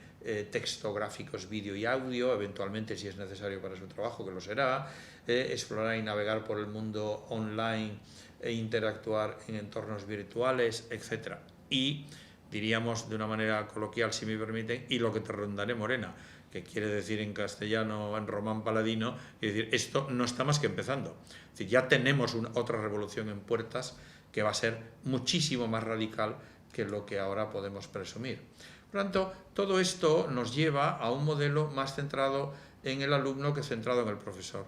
texto, gráficos, vídeo y audio, eventualmente si es necesario para su trabajo, que lo será, explorar y navegar por el mundo online e interactuar en entornos virtuales, etc. Y diríamos de una manera coloquial, si me permiten, y lo que te rondaré morena, que quiere decir en castellano, en román paladino, es decir, esto no está más que empezando. Es decir, ya tenemos otra revolución en puertas que va a ser muchísimo más radical que lo que ahora podemos presumir. Por lo tanto, todo esto nos lleva a un modelo más centrado en el alumno que centrado en el profesor.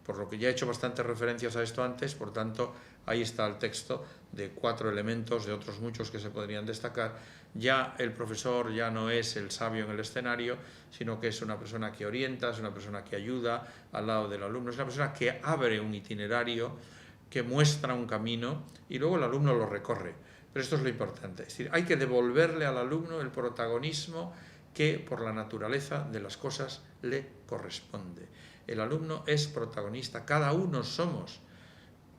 Por lo que ya he hecho bastantes referencias a esto antes, por tanto, ahí está el texto de 4 elementos, de otros muchos que se podrían destacar. Ya el profesor ya no es el sabio en el escenario, sino que es una persona que orienta, es una persona que ayuda al lado del alumno, es una persona que abre un itinerario, que muestra un camino y luego el alumno lo recorre. Pero esto es lo importante, es decir, hay que devolverle al alumno el protagonismo que por la naturaleza de las cosas le corresponde. El alumno es protagonista, cada uno somos,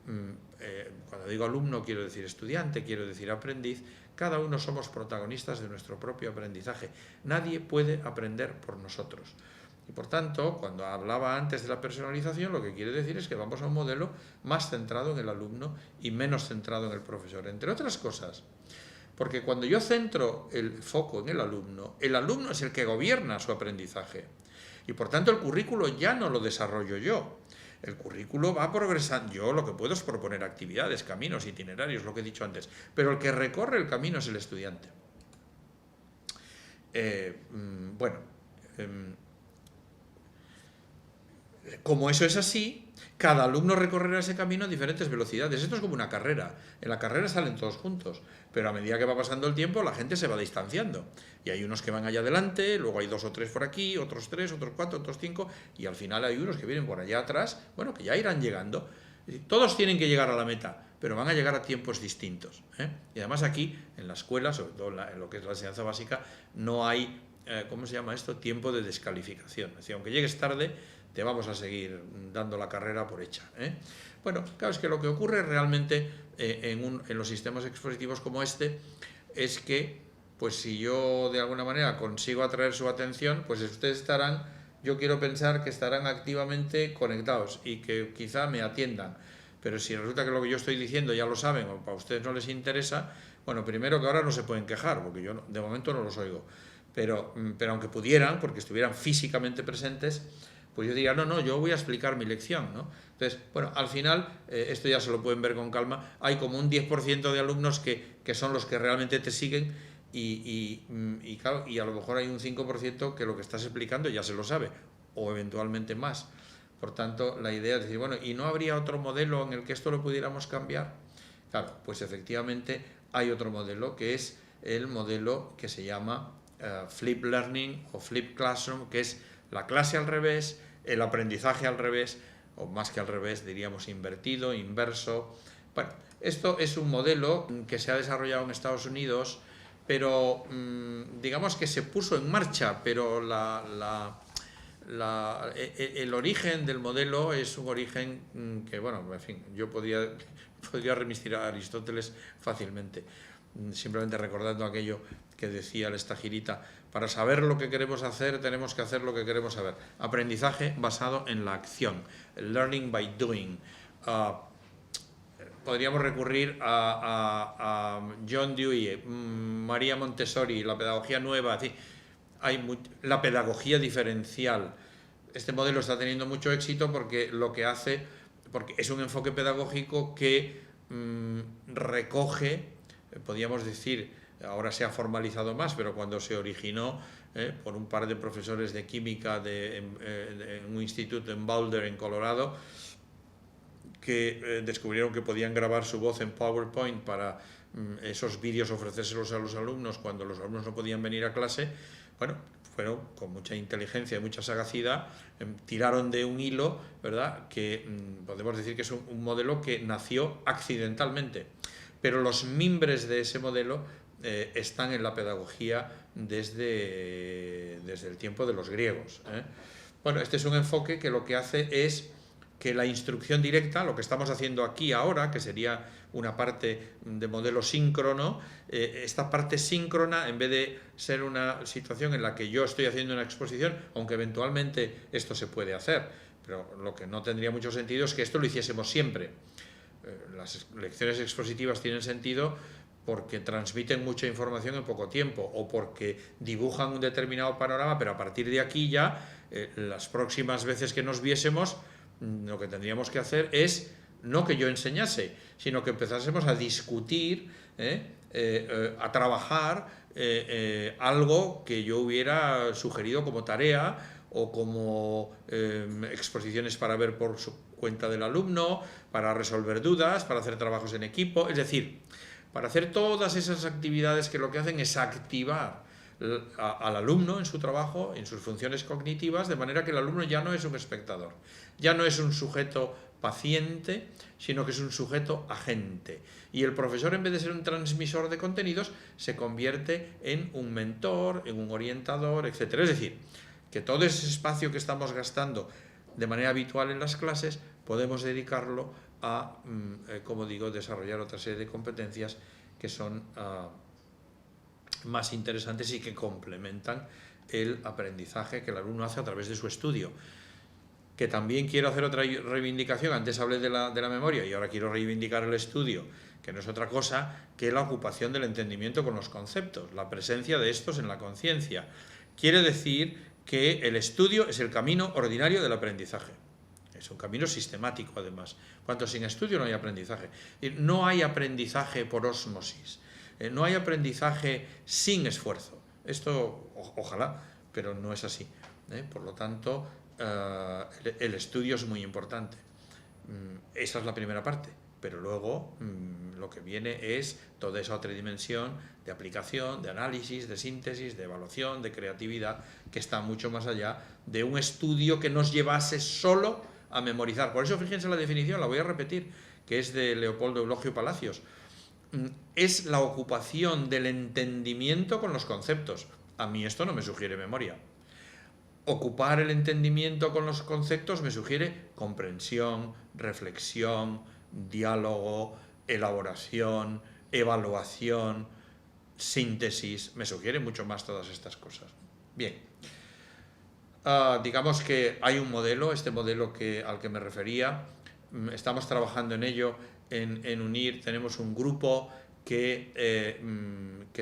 cuando digo alumno quiero decir estudiante, quiero decir aprendiz, cada uno somos protagonistas de nuestro propio aprendizaje. Nadie puede aprender por nosotros. Y por tanto, cuando hablaba antes de la personalización, lo que quiere decir es que vamos a un modelo más centrado en el alumno y menos centrado en el profesor, entre otras cosas. Porque cuando yo centro el foco en el alumno es el que gobierna su aprendizaje. Y por tanto el currículo ya no lo desarrollo yo. El currículo va progresando. Yo lo que puedo es proponer actividades, caminos, itinerarios, lo que he dicho antes. Pero el que recorre el camino es el estudiante. Como eso es así, cada alumno recorrerá ese camino a diferentes velocidades. Esto es como una carrera. En la carrera salen todos juntos, pero a medida que va pasando el tiempo la gente se va distanciando. Y hay unos que van allá adelante, luego hay 2 o 3 por aquí, otros 3, otros 4, otros 5, y al final hay unos que vienen por allá atrás, bueno, que ya irán llegando. Todos tienen que llegar a la meta, pero van a llegar a tiempos distintos. Y además aquí, en la escuela, sobre todo en lo que es la enseñanza básica, no hay, ¿cómo se llama esto? Tiempo de descalificación. Es decir, aunque llegues tarde, te vamos a seguir dando la carrera por hecha. Bueno, claro, es que lo que ocurre realmente en los sistemas expositivos como este es que, pues si yo de alguna manera consigo atraer su atención, pues ustedes yo quiero pensar que estarán activamente conectados y que quizá me atiendan. Pero si resulta que lo que yo estoy diciendo ya lo saben o para ustedes no les interesa, bueno, primero que ahora no se pueden quejar, porque yo de momento no los oigo. Pero aunque pudieran, porque estuvieran físicamente presentes, pues yo diría, no, yo voy a explicar mi lección, ¿no? Entonces, bueno, al final, esto ya se lo pueden ver con calma, hay como un 10% de alumnos que son los que realmente te siguen claro, y a lo mejor hay un 5% que lo que estás explicando ya se lo sabe, o eventualmente más. Por tanto, la idea es decir, bueno, ¿y no habría otro modelo en el que esto lo pudiéramos cambiar? Claro, pues efectivamente hay otro modelo, que es el modelo que se llama Flip Learning o Flip Classroom, que es la clase al revés, el aprendizaje al revés, o más que al revés, diríamos invertido, inverso. Bueno, esto es un modelo que se ha desarrollado en Estados Unidos, pero digamos que se puso en marcha, pero el origen del modelo es un origen que, bueno, en fin, yo podría remitir a Aristóteles fácilmente, simplemente recordando aquello que decía el Estagirita: para saber lo que queremos hacer, tenemos que hacer lo que queremos saber. Aprendizaje basado en la acción, learning by doing. Podríamos recurrir a John Dewey, María Montessori, la pedagogía nueva, la pedagogía diferencial. Este modelo está teniendo mucho éxito porque porque es un enfoque pedagógico que recoge, podríamos decir, ahora se ha formalizado más, pero cuando se originó por un par de profesores de química en un instituto en Boulder, en Colorado, que descubrieron que podían grabar su voz en PowerPoint para esos vídeos ofrecérselos a los alumnos cuando los alumnos no podían venir a clase. Bueno, fueron con mucha inteligencia y mucha sagacidad, tiraron de un hilo, ¿verdad?, que podemos decir que es un modelo que nació accidentalmente, pero los mimbres de ese modelo están en la pedagogía desde el tiempo de los griegos. Bueno, este es un enfoque que lo que hace es que la instrucción directa, lo que estamos haciendo aquí ahora, que sería una parte de modelo síncrono, esta parte síncrona, en vez de ser una situación en la que yo estoy haciendo una exposición, aunque eventualmente esto se puede hacer, pero lo que no tendría mucho sentido es que esto lo hiciésemos siempre. Las lecciones expositivas tienen sentido porque transmiten mucha información en poco tiempo, o porque dibujan un determinado panorama, pero a partir de aquí ya, las próximas veces que nos viésemos, lo que tendríamos que hacer es no que yo enseñase, sino que empezásemos a discutir, a trabajar algo que yo hubiera sugerido como tarea o como exposiciones para ver por su cuenta del alumno, para resolver dudas, para hacer trabajos en equipo, es decir, para hacer todas esas actividades que lo que hacen es activar al alumno en su trabajo, en sus funciones cognitivas, de manera que el alumno ya no es un espectador, ya no es un sujeto paciente, sino que es un sujeto agente. Y el profesor, en vez de ser un transmisor de contenidos, se convierte en un mentor, en un orientador, etc. Es decir, que todo ese espacio que estamos gastando de manera habitual en las clases, podemos dedicarlo a, como digo, desarrollar otra serie de competencias que son más interesantes y que complementan el aprendizaje que el alumno hace a través de su estudio. Que también quiero hacer otra reivindicación. Antes hablé de la memoria y ahora quiero reivindicar el estudio, que no es otra cosa que la ocupación del entendimiento con los conceptos, la presencia de estos en la conciencia. Quiere decir que el estudio es el camino ordinario del aprendizaje. Es un camino sistemático, además. Cuanto sin estudio no hay aprendizaje. No hay aprendizaje por ósmosis. No hay aprendizaje sin esfuerzo. Esto, ojalá, pero no es así. Por lo tanto, el estudio es muy importante. Esa es la primera parte. Pero luego lo que viene es toda esa otra dimensión de aplicación, de análisis, de síntesis, de evaluación, de creatividad, que está mucho más allá de un estudio que nos llevase solo a memorizar. Por eso, fíjense la definición, la voy a repetir, que es de Leopoldo Eulogio Palacios. Es la ocupación del entendimiento con los conceptos. A mí esto no me sugiere memoria. Ocupar el entendimiento con los conceptos me sugiere comprensión, reflexión, diálogo, elaboración, evaluación, síntesis. Me sugiere mucho más todas estas cosas. Bien. Digamos que hay un modelo, este modelo al que me refería. Estamos trabajando en ello, en UNIR. Tenemos un grupo que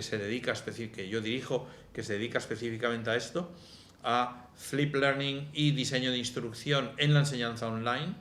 se dedica, que yo dirijo, que se dedica específicamente a esto, a Flip Learning y diseño de instrucción en la enseñanza online.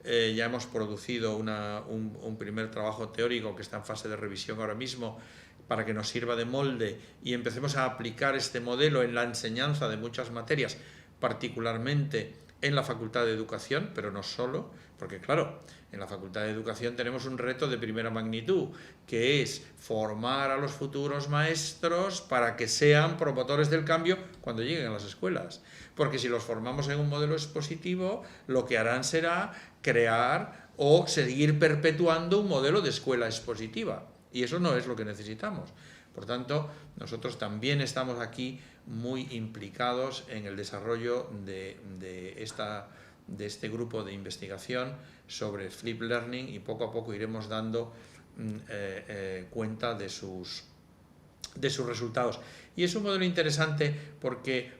Ya hemos producido un primer trabajo teórico que está en fase de revisión ahora mismo, para que nos sirva de molde y empecemos a aplicar este modelo en la enseñanza de muchas materias, particularmente en la Facultad de Educación, pero no solo, porque claro, en la Facultad de Educación tenemos un reto de primera magnitud, que es formar a los futuros maestros para que sean promotores del cambio cuando lleguen a las escuelas. Porque si los formamos en un modelo expositivo, lo que harán será crear o seguir perpetuando un modelo de escuela expositiva. Y eso no es lo que necesitamos. Por tanto, nosotros también estamos aquí muy implicados en el desarrollo de este grupo de investigación sobre Flip Learning, y poco a poco iremos dando cuenta de sus resultados. Y es un modelo interesante porque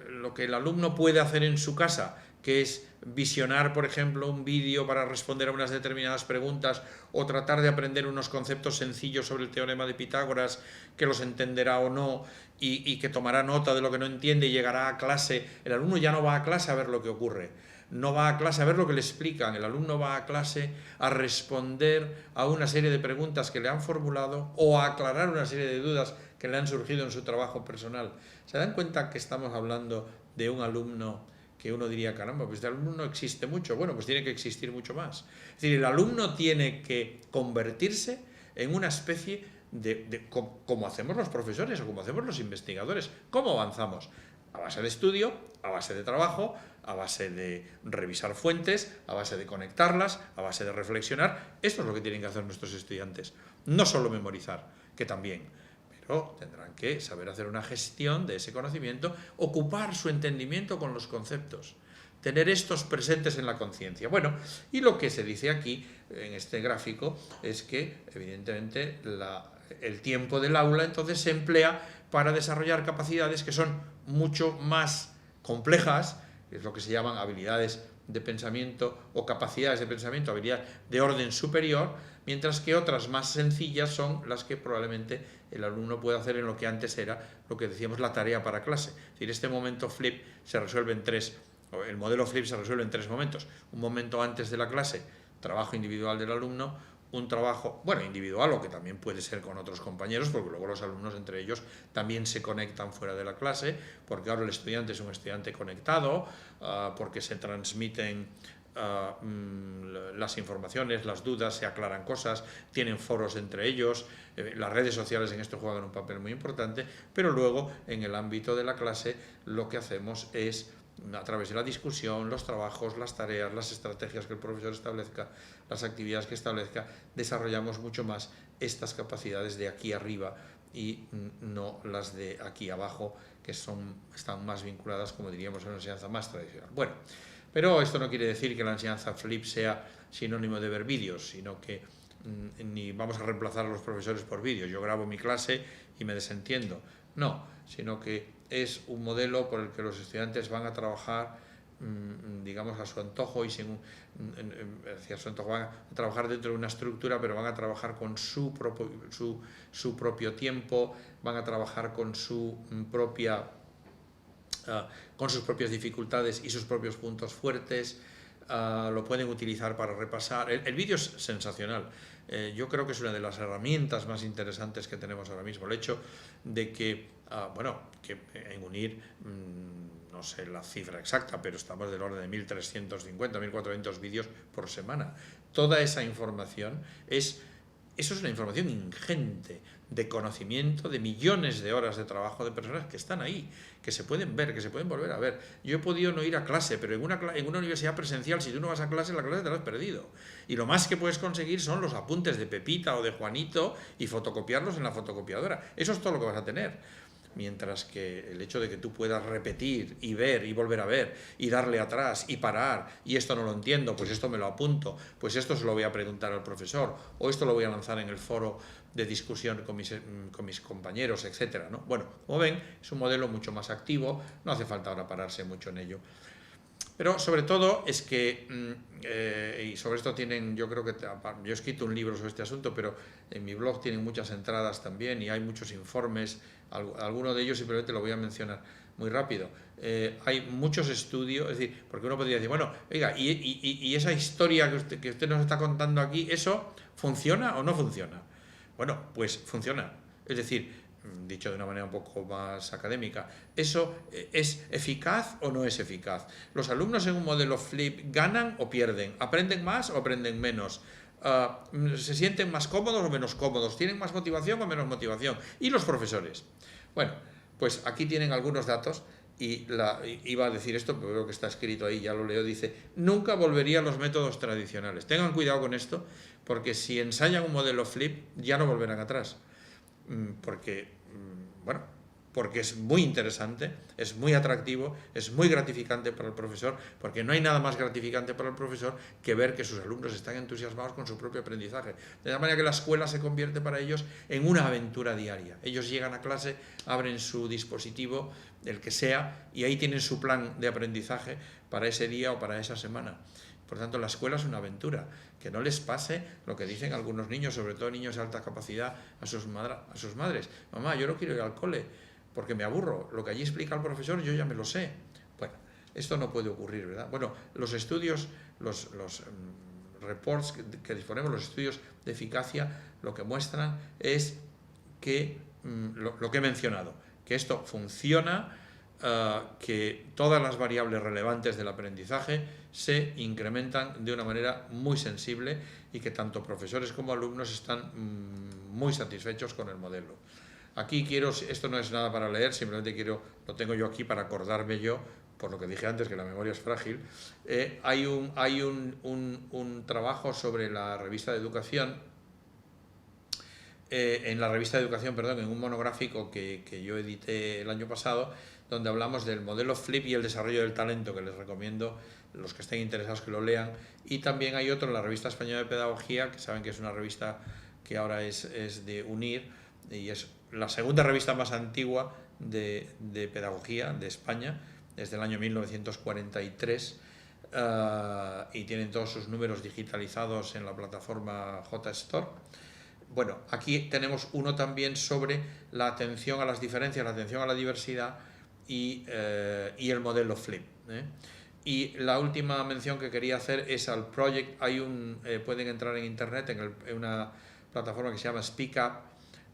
lo que el alumno puede hacer en su casa, que es visionar, por ejemplo, un vídeo para responder a unas determinadas preguntas o tratar de aprender unos conceptos sencillos sobre el teorema de Pitágoras, que los entenderá o no, y que tomará nota de lo que no entiende y llegará a clase. El alumno ya no va a clase a ver lo que ocurre, no va a clase a ver lo que le explican, el alumno va a clase a responder a una serie de preguntas que le han formulado o a aclarar una serie de dudas que le han surgido en su trabajo personal. ¿Se dan cuenta que estamos hablando de un alumno que uno diría, caramba, pues este alumno no existe mucho? Bueno, pues tiene que existir mucho más. Es decir, el alumno tiene que convertirse en una especie como hacemos los profesores o como hacemos los investigadores. ¿Cómo avanzamos? A base de estudio, a base de trabajo, a base de revisar fuentes, a base de conectarlas, a base de reflexionar. Esto es lo que tienen que hacer nuestros estudiantes. No solo memorizar, que también, pero tendrán que saber hacer una gestión de ese conocimiento, ocupar su entendimiento con los conceptos, tener estos presentes en la conciencia. Bueno, y lo que se dice aquí, en este gráfico, es que, evidentemente, el tiempo del aula entonces se emplea para desarrollar capacidades que son mucho más complejas, es lo que se llaman habilidades de pensamiento o capacidades de pensamiento, habilidades de orden superior, mientras que otras más sencillas son las que probablemente el alumno puede hacer en lo que antes era lo que decíamos la tarea para clase. Es decir, este momento flip se resuelve el modelo flip se resuelve en 3 momentos. Un momento antes de la clase, trabajo individual del alumno, un trabajo, bueno, individual o que también puede ser con otros compañeros, porque luego los alumnos entre ellos también se conectan fuera de la clase, porque ahora el estudiante es un estudiante conectado, porque se transmiten las informaciones, las dudas, se aclaran cosas, tienen foros entre ellos, las redes sociales en esto juegan un papel muy importante, pero luego en el ámbito de la clase lo que hacemos es, a través de la discusión, los trabajos, las tareas, las estrategias que el profesor establezca, las actividades que establezca, desarrollamos mucho más estas capacidades de aquí arriba y no las de aquí abajo, que están más vinculadas, como diríamos, a una enseñanza más tradicional. Bueno, pero esto no quiere decir que la enseñanza flip sea sinónimo de ver vídeos, sino que ni vamos a reemplazar a los profesores por vídeos. Yo grabo mi clase y me desentiendo. No, sino que es un modelo por el que los estudiantes van a trabajar, digamos, a su antojo y hacia su antojo, van a trabajar dentro de una estructura, pero van a trabajar con su propio tiempo, van a trabajar con con sus propias dificultades y sus propios puntos fuertes. Lo pueden utilizar para repasar. El vídeo es sensacional. Yo creo que es una de las herramientas más interesantes que tenemos ahora mismo. El hecho de que, que en UNIR, no sé la cifra exacta, pero estamos del orden de 1.350, 1.400 vídeos por semana. Toda esa información eso es una información ingente de conocimiento, de millones de horas de trabajo de personas que están ahí, que se pueden ver, que se pueden volver a ver. Yo he podido no ir a clase, pero en una universidad presencial, si tú no vas a clase, la clase te la has perdido. Y lo más que puedes conseguir son los apuntes de Pepita o de Juanito y fotocopiarlos en la fotocopiadora. Eso es todo lo que vas a tener. Mientras que el hecho de que tú puedas repetir y ver y volver a ver y darle atrás y parar, y esto no lo entiendo, pues esto me lo apunto, pues esto se lo voy a preguntar al profesor, o esto lo voy a lanzar en el foro de discusión con mis compañeros, etcétera, ¿no? Bueno, como ven, es un modelo mucho más activo, no hace falta ahora pararse mucho en ello. Pero sobre todo es que, y sobre esto tienen, yo creo que, yo he escrito un libro sobre este asunto, pero en mi blog tienen muchas entradas también y hay muchos informes, alguno de ellos simplemente lo voy a mencionar muy rápido. Hay muchos estudios, es decir, porque uno podría decir, bueno, oiga, y esa historia que usted nos está contando aquí, ¿eso funciona o no funciona? Bueno, pues funciona. Es decir, dicho de una manera un poco más académica, ¿eso es eficaz o no es eficaz? ¿Los alumnos en un modelo flip ganan o pierden? ¿Aprenden más o aprenden menos? ¿Se sienten más cómodos o menos cómodos? ¿Tienen más motivación o menos motivación? ¿Y los profesores? Bueno, pues aquí tienen algunos datos. Y iba a decir esto, pero creo que está escrito ahí, ya lo leo, dice: nunca volvería a los métodos tradicionales. Tengan cuidado con esto, porque si ensayan un modelo flip, ya no volverán atrás. Porque es muy interesante, es muy atractivo, es muy gratificante para el profesor, porque no hay nada más gratificante para el profesor que ver que sus alumnos están entusiasmados con su propio aprendizaje. De la manera que la escuela se convierte para ellos en una aventura diaria. Ellos llegan a clase, abren su dispositivo, el que sea, y ahí tienen su plan de aprendizaje para ese día o para esa semana. Por tanto, la escuela es una aventura. Que no les pase lo que dicen algunos niños, sobre todo niños de alta capacidad, a sus madres. Mamá, yo no quiero ir al cole porque me aburro. Lo que allí explica el profesor yo ya me lo sé. Bueno, esto no puede ocurrir, ¿verdad? Bueno, los estudios, los reports que disponemos, los estudios de eficacia, lo que muestran es que lo que he mencionado, que esto funciona, que todas las variables relevantes del aprendizaje se incrementan de una manera muy sensible y que tanto profesores como alumnos están muy satisfechos con el modelo. Aquí esto no es nada para leer, simplemente lo tengo yo aquí para acordarme yo, por lo que dije antes, que la memoria es frágil. Hay un trabajo sobre la revista de educación, en un monográfico que yo edité el año pasado, donde hablamos del modelo flip y el desarrollo del talento, que les recomiendo los que estén interesados que lo lean. Y también hay otro en la Revista Española de Pedagogía, que saben que es una revista que ahora es de UNIR, y es la segunda revista más antigua de pedagogía de España, desde el año 1943, y tienen todos sus números digitalizados en la plataforma JSTOR. Bueno, aquí tenemos uno también sobre la atención a las diferencias, la atención a la diversidad y el modelo flip. Y la última mención que quería hacer es al project. Pueden entrar en internet en una plataforma que se llama Speak Up.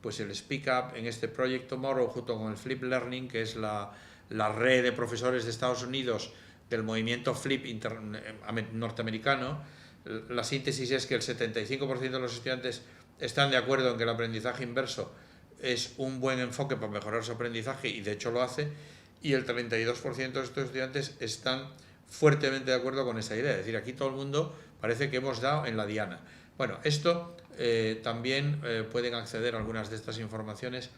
Pues el Speak Up en este Project Tomorrow, junto con el Flip Learning, que es la red de profesores de Estados Unidos del movimiento Flip norteamericano. La síntesis es que el 75% de los estudiantes están de acuerdo en que el aprendizaje inverso es un buen enfoque para mejorar su aprendizaje, y de hecho lo hace, y el 32% de estos estudiantes están fuertemente de acuerdo con esa idea. Es decir, aquí todo el mundo parece que hemos dado en la diana. Bueno, esto también pueden acceder a algunas de estas informaciones.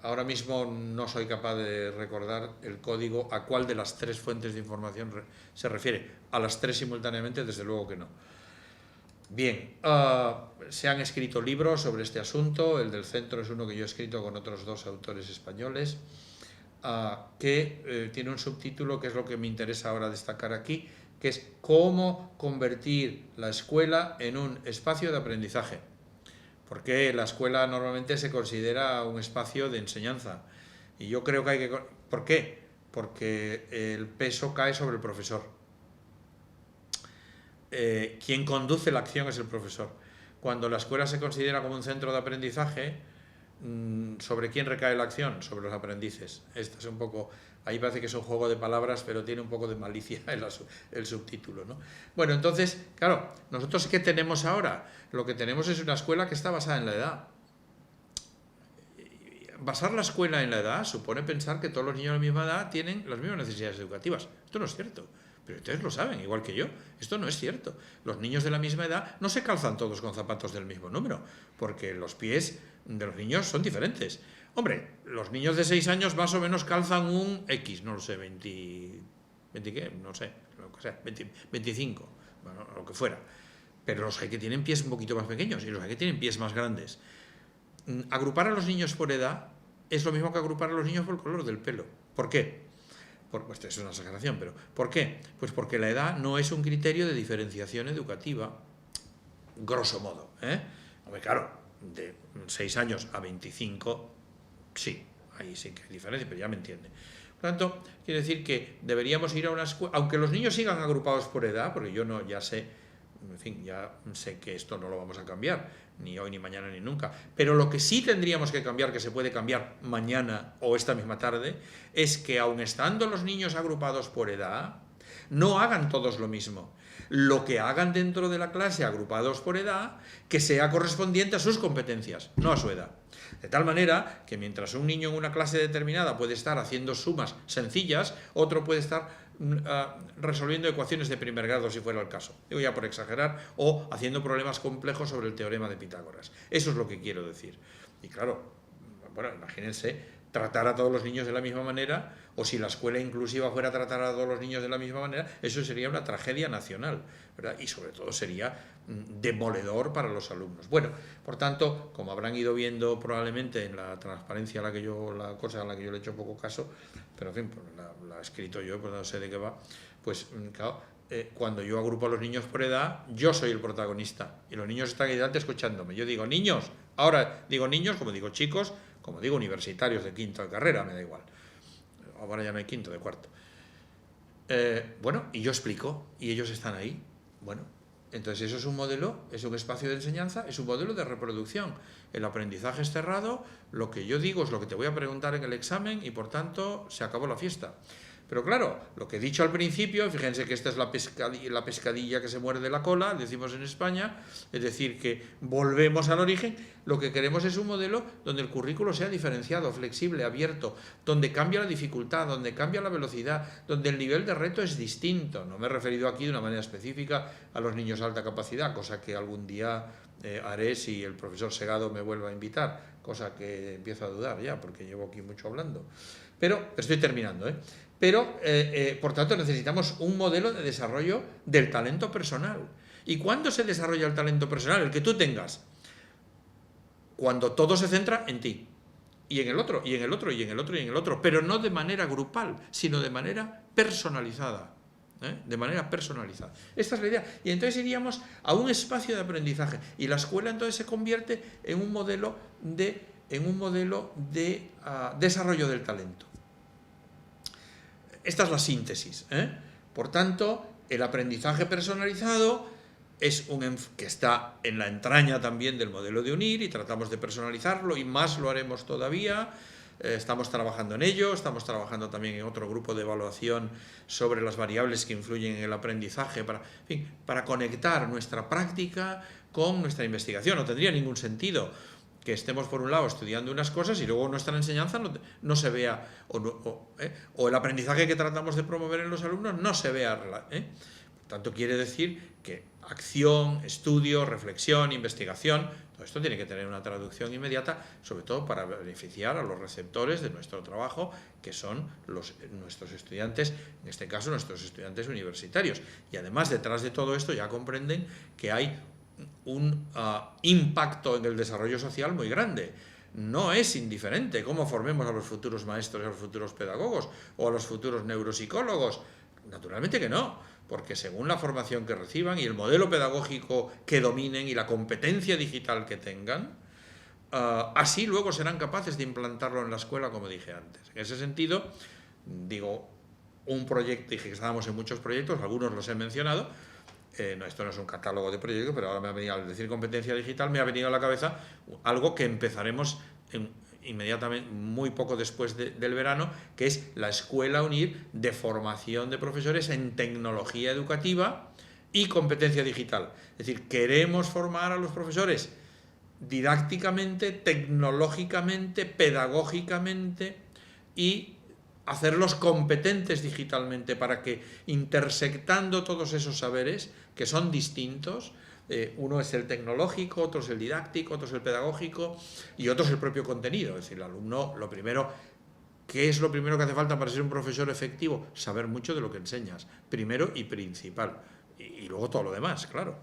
Ahora mismo no soy capaz de recordar el código a cuál de las tres fuentes de información se refiere. A las tres simultáneamente, desde luego que no. Bien, se han escrito libros sobre este asunto. El del centro es uno que yo he escrito con otros dos autores españoles, que tiene un subtítulo que es lo que me interesa ahora destacar aquí, que es cómo convertir la escuela en un espacio de aprendizaje. Porque la escuela normalmente se considera un espacio de enseñanza. Y yo creo que hay que... ¿Por qué? Porque el peso cae sobre el profesor. Quien conduce la acción es el profesor. Cuando la escuela se considera como un centro de aprendizaje, ¿sobre quién recae la acción? Sobre los aprendices. Esto es un poco... Ahí parece que es un juego de palabras, pero tiene un poco de malicia el subtítulo, ¿no? Bueno, entonces, claro, ¿nosotros qué tenemos ahora? Lo que tenemos es una escuela que está basada en la edad. Basar la escuela en la edad supone pensar que todos los niños de la misma edad tienen las mismas necesidades educativas. Esto no es cierto. Pero ustedes lo saben, igual que yo. Esto no es cierto. Los niños de la misma edad no se calzan todos con zapatos del mismo número, porque los pies de los niños son diferentes. Hombre, los niños de 6 años más o menos calzan un X, no lo sé, 20 ¿qué? No sé, lo que sea, 25, bueno, lo que fuera. Pero los hay que tienen pies un poquito más pequeños y los hay que tienen pies más grandes. Agrupar a los niños por edad es lo mismo que agrupar a los niños por el color del pelo. ¿Por qué? Pues es una exageración, pero ¿por qué? Pues porque la edad no es un criterio de diferenciación educativa, grosso modo. Hombre, claro, de 6 años a 25, sí, ahí sí que hay diferencia, pero ya me entiende. Por lo tanto, quiere decir que deberíamos ir a una escuela, aunque los niños sigan agrupados por edad, porque yo no, ya sé, en en fin, ya sé que esto no lo vamos a cambiar, ni hoy, ni mañana, ni nunca. Pero lo que sí tendríamos que cambiar, que se puede cambiar mañana o esta misma tarde, es que aun estando los niños agrupados por edad, no hagan todos lo mismo. Lo que hagan dentro de la clase agrupados por edad, que sea correspondiente a sus competencias, no a su edad. De tal manera que mientras un niño en una clase determinada puede estar haciendo sumas sencillas, otro puede estar resolviendo ecuaciones de primer grado, si fuera el caso, digo ya por exagerar, o haciendo problemas complejos sobre el teorema de Pitágoras. Eso es lo que quiero decir. Y claro, bueno, imagínense tratar a todos los niños de la misma manera, o si la escuela inclusiva fuera a tratar a todos los niños de la misma manera, eso sería una tragedia nacional, ¿verdad? Y sobre todo sería demoledor para los alumnos. Bueno, por tanto, como habrán ido viendo probablemente en la transparencia la cosa a la que yo le he hecho poco caso, pero en fin, pues la he escrito yo, pues no sé de qué va, pues claro, cuando yo agrupo a los niños por edad, yo soy el protagonista, y los niños están ahí delante escuchándome. Yo digo niños, ahora digo niños, como digo chicos, como digo universitarios de quinto de carrera, me da igual. Ahora ya no hay quinto, de cuarto. Bueno, y yo explico, y ellos están ahí. Bueno, entonces eso es un modelo, es un espacio de enseñanza, es un modelo de reproducción. El aprendizaje es cerrado, lo que yo digo es lo que te voy a preguntar en el examen y por tanto se acabó la fiesta. Pero claro, lo que he dicho al principio, fíjense que esta es la pescadilla que se muerde la cola, decimos en España, es decir, que volvemos al origen, lo que queremos es un modelo donde el currículo sea diferenciado, flexible, abierto, donde cambia la dificultad, donde cambia la velocidad, donde el nivel de reto es distinto. No me he referido aquí de una manera específica a los niños de alta capacidad, cosa que algún día haré si el profesor Segado me vuelva a invitar, cosa que empiezo a dudar ya, porque llevo aquí mucho hablando. Pero estoy terminando, Pero, por tanto, necesitamos un modelo de desarrollo del talento personal. ¿Y cuándo se desarrolla el talento personal? El que tú tengas. Cuando todo se centra en ti. Y en el otro, y en el otro, y en el otro, y en el otro. Pero no de manera grupal, sino de manera personalizada. De manera personalizada. Esta es la idea. Y entonces iríamos a un espacio de aprendizaje. Y la escuela entonces se convierte en un modelo de desarrollo del talento. Esta es la síntesis. Por tanto, el aprendizaje personalizado es que está en la entraña también del modelo de UNIR y tratamos de personalizarlo y más lo haremos todavía. Estamos trabajando en ello, estamos trabajando también en otro grupo de evaluación sobre las variables que influyen en el aprendizaje para conectar nuestra práctica con nuestra investigación. No tendría ningún sentido que estemos por un lado estudiando unas cosas y luego nuestra enseñanza no se vea, o el aprendizaje que tratamos de promover en los alumnos no se vea. Por tanto, quiere decir que acción, estudio, reflexión, investigación, todo esto tiene que tener una traducción inmediata, sobre todo para beneficiar a los receptores de nuestro trabajo, que son nuestros estudiantes, en este caso nuestros estudiantes universitarios. Y además, detrás de todo esto ya comprenden que hay un impacto en el desarrollo social muy grande. No es indiferente cómo formemos a los futuros maestros y a los futuros pedagogos o a los futuros neuropsicólogos. Naturalmente que no, porque según la formación que reciban y el modelo pedagógico que dominen y la competencia digital que tengan, así luego serán capaces de implantarlo en la escuela, como dije antes. En ese sentido, digo, un proyecto, dije que estábamos en muchos proyectos, algunos los he mencionado. Esto no es un catálogo de proyectos, pero ahora me ha venido, al decir competencia digital, me ha venido a la cabeza algo que empezaremos inmediatamente, muy poco después del verano, que es la Escuela UNIR de formación de profesores en tecnología educativa y competencia digital. Es decir, queremos formar a los profesores didácticamente, tecnológicamente, pedagógicamente y hacerlos competentes digitalmente para que, intersectando todos esos saberes, que son distintos, uno es el tecnológico, otro es el didáctico, otro es el pedagógico y otro es el propio contenido. Es decir, el alumno, ¿qué es lo primero que hace falta para ser un profesor efectivo? Saber mucho de lo que enseñas, primero y principal, y luego todo lo demás, claro.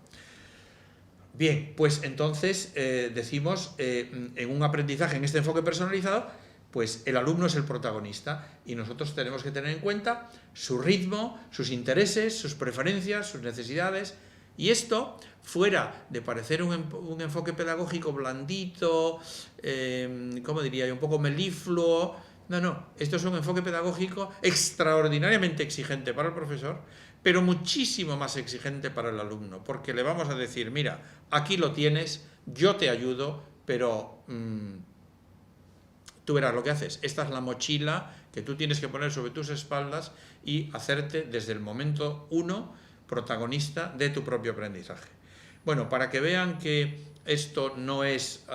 Bien, pues entonces decimos, en un aprendizaje, en este enfoque personalizado, pues el alumno es el protagonista y nosotros tenemos que tener en cuenta su ritmo, sus intereses, sus preferencias, sus necesidades. Y esto, fuera de parecer un enfoque pedagógico blandito, ¿cómo diría yo?, un poco melifluo. No, esto es un enfoque pedagógico extraordinariamente exigente para el profesor, pero muchísimo más exigente para el alumno, porque le vamos a decir, mira, aquí lo tienes, yo te ayudo, pero tú verás lo que haces. Esta es la mochila que tú tienes que poner sobre tus espaldas y hacerte desde el momento 1 protagonista de tu propio aprendizaje. Bueno, para que vean que esto no es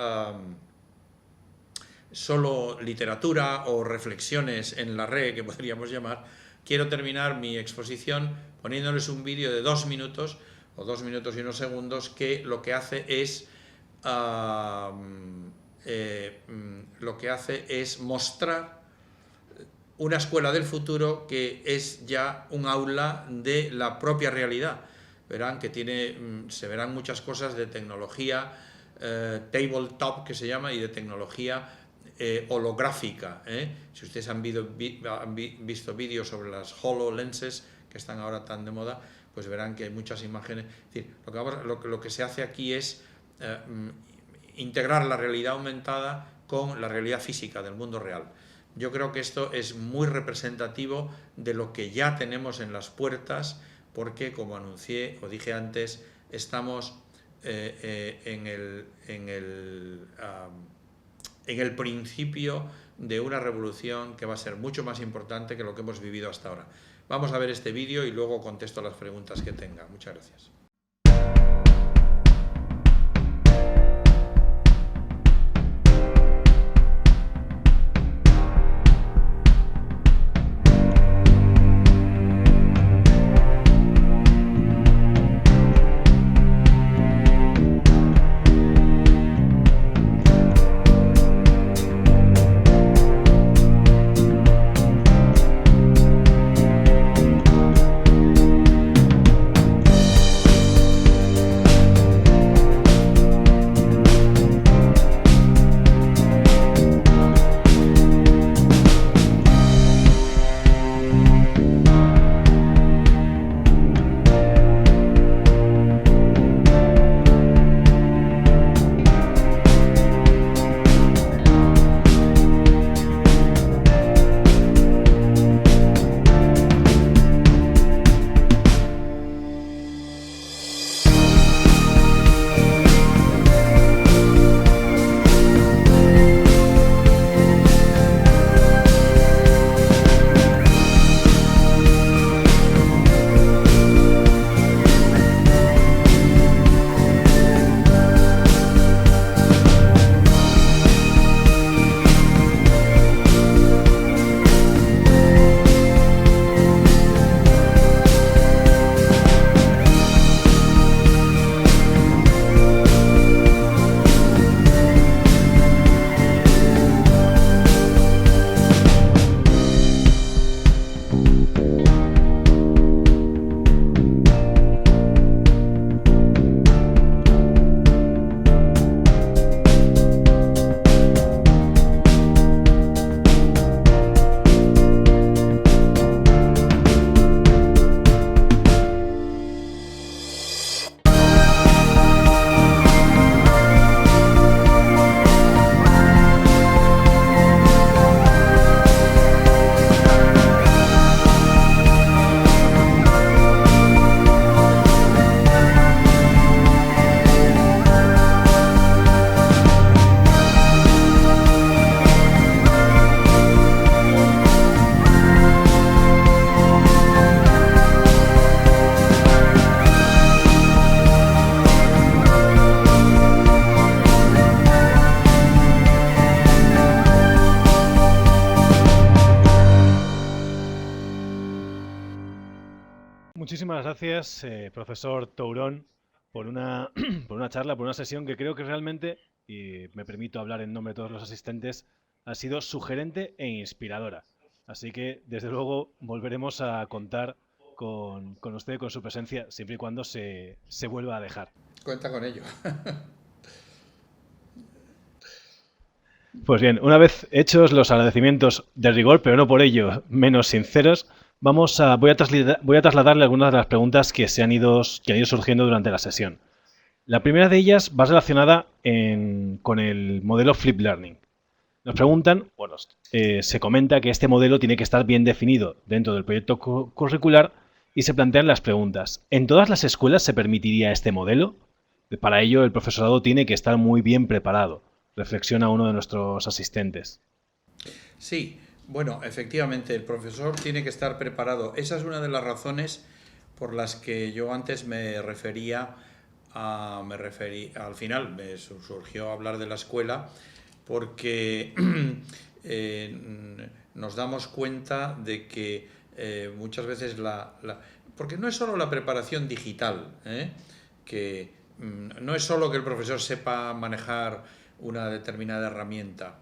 solo literatura o reflexiones en la red, que podríamos llamar, quiero terminar mi exposición poniéndoles un vídeo de 2 minutos o 2 minutos y unos segundos que lo que hace es mostrar una escuela del futuro que es ya un aula de la propia realidad. Verán que se verán muchas cosas de tecnología tabletop, que se llama, y de tecnología holográfica. Si ustedes han visto vídeos sobre las HoloLenses, que están ahora tan de moda, pues verán que hay muchas imágenes. Es decir, lo que se hace aquí es integrar la realidad aumentada con la realidad física del mundo real. Yo creo que esto es muy representativo de lo que ya tenemos en las puertas, porque, como anuncié o dije antes, estamos en el principio de una revolución que va a ser mucho más importante que lo que hemos vivido hasta ahora. Vamos a ver este vídeo y luego contesto las preguntas que tenga. Muchas gracias. Muchísimas gracias, profesor Tourón, por una, por una charla, por una sesión que creo que realmente, y me permito hablar en nombre de todos los asistentes, ha sido sugerente e inspiradora. Así que, desde luego, volveremos a contar con usted, con su presencia, siempre y cuando se vuelva a dejar. Cuenta con ello. Pues bien, una vez hechos los agradecimientos de rigor, pero no por ello menos sinceros, voy a trasladarle algunas de las preguntas que han ido surgiendo durante la sesión. La primera de ellas va relacionada con el modelo Flip Learning. Nos preguntan, se comenta que este modelo tiene que estar bien definido dentro del proyecto curricular y se plantean las preguntas. ¿En todas las escuelas se permitiría este modelo? Para ello, el profesorado tiene que estar muy bien preparado, reflexiona uno de nuestros asistentes. Sí, bueno, efectivamente, el profesor tiene que estar preparado. Esa es una de las razones por las que yo antes al final me surgió hablar de la escuela, porque nos damos cuenta de que muchas veces porque no es solo la preparación digital, que no es solo que el profesor sepa manejar una determinada herramienta.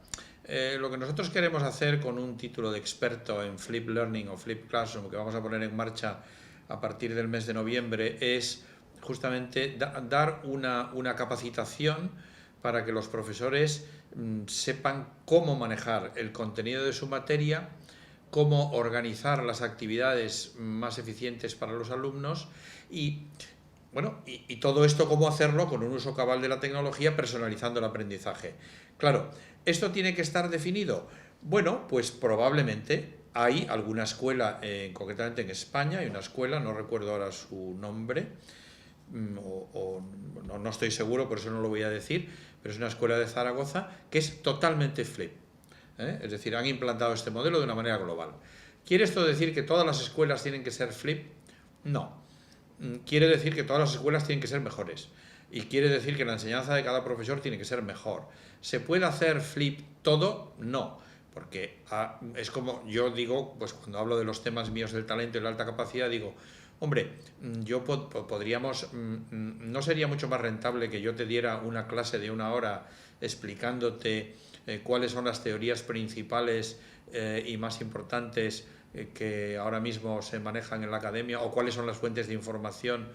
Lo que nosotros queremos hacer con un título de experto en Flip Learning o Flip Classroom, que vamos a poner en marcha a partir del mes de noviembre, es justamente dar una capacitación para que los profesores sepan cómo manejar el contenido de su materia, cómo organizar las actividades más eficientes para los alumnos y todo esto cómo hacerlo con un uso cabal de la tecnología, personalizando el aprendizaje. Claro, ¿esto tiene que estar definido? Bueno, pues probablemente hay alguna escuela, concretamente en España, hay una escuela, no recuerdo ahora su nombre, no estoy seguro, por eso no lo voy a decir, pero es una escuela de Zaragoza que es totalmente flip. Es decir, han implantado este modelo de una manera global. ¿Quiere esto decir que todas las escuelas tienen que ser flip? No. Quiere decir que todas las escuelas tienen que ser mejores. Y quiere decir que la enseñanza de cada profesor tiene que ser mejor. ¿Se puede hacer flip todo? No. Porque es como yo digo, pues cuando hablo de los temas míos del talento y la alta capacidad, digo, hombre, podríamos, ¿no sería mucho más rentable que yo te diera una clase de 1 hora explicándote cuáles son las teorías principales y más importantes que ahora mismo se manejan en la academia, o cuáles son las fuentes de información,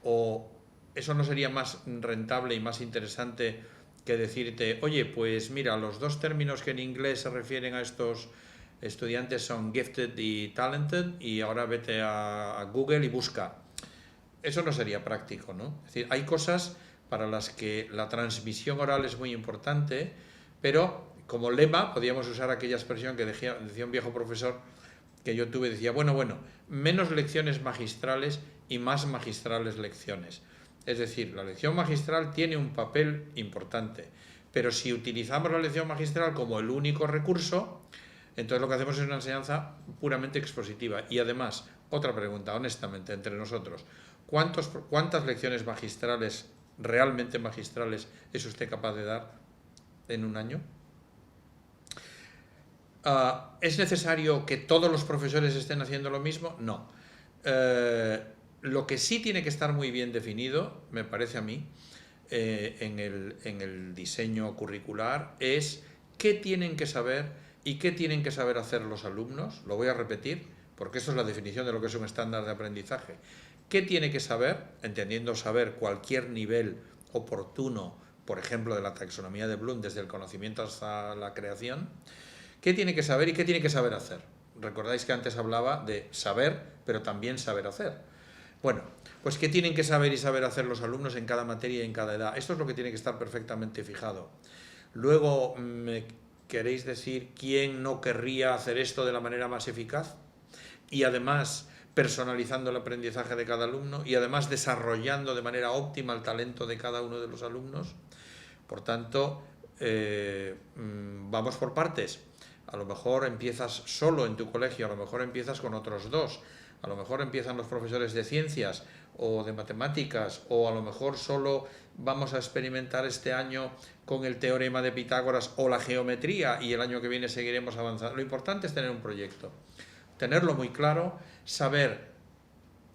o eso no sería más rentable y más interesante que decirte, oye, pues mira, los dos términos que en inglés se refieren a estos estudiantes son gifted y talented, y ahora vete a Google y busca. Eso no sería práctico, ¿no? Es decir, hay cosas para las que la transmisión oral es muy importante, pero como lema podríamos usar aquella expresión que decía un viejo profesor que yo tuve, decía, bueno, menos lecciones magistrales y más magistrales lecciones. Es decir, la lección magistral tiene un papel importante, pero si utilizamos la lección magistral como el único recurso, entonces lo que hacemos es una enseñanza puramente expositiva. Y además, otra pregunta, honestamente, entre nosotros, ¿cuántas lecciones magistrales, realmente magistrales, es usted capaz de dar en un año? ¿Es necesario que todos los profesores estén haciendo lo mismo? No. Lo que sí tiene que estar muy bien definido, me parece a mí, en el diseño curricular, es qué tienen que saber y qué tienen que saber hacer los alumnos. Lo voy a repetir, porque eso es la definición de lo que es un estándar de aprendizaje. ¿Qué tiene que saber? Entendiendo saber cualquier nivel oportuno, por ejemplo, de la taxonomía de Bloom, desde el conocimiento hasta la creación. ¿Qué tiene que saber y qué tiene que saber hacer? Recordáis que antes hablaba de saber, pero también saber hacer. Bueno, pues ¿qué tienen que saber y saber hacer los alumnos en cada materia y en cada edad? Esto es lo que tiene que estar perfectamente fijado. Luego, ¿me queréis decir quién no querría hacer esto de la manera más eficaz? Y además personalizando el aprendizaje de cada alumno y además desarrollando de manera óptima el talento de cada uno de los alumnos. Por tanto, vamos por partes. A lo mejor empiezas solo en tu colegio, a lo mejor empiezas con otros dos, a lo mejor empiezan los profesores de ciencias o de matemáticas, o a lo mejor solo vamos a experimentar este año con el teorema de Pitágoras o la geometría y el año que viene seguiremos avanzando. Lo importante es tener un proyecto, tenerlo muy claro, saber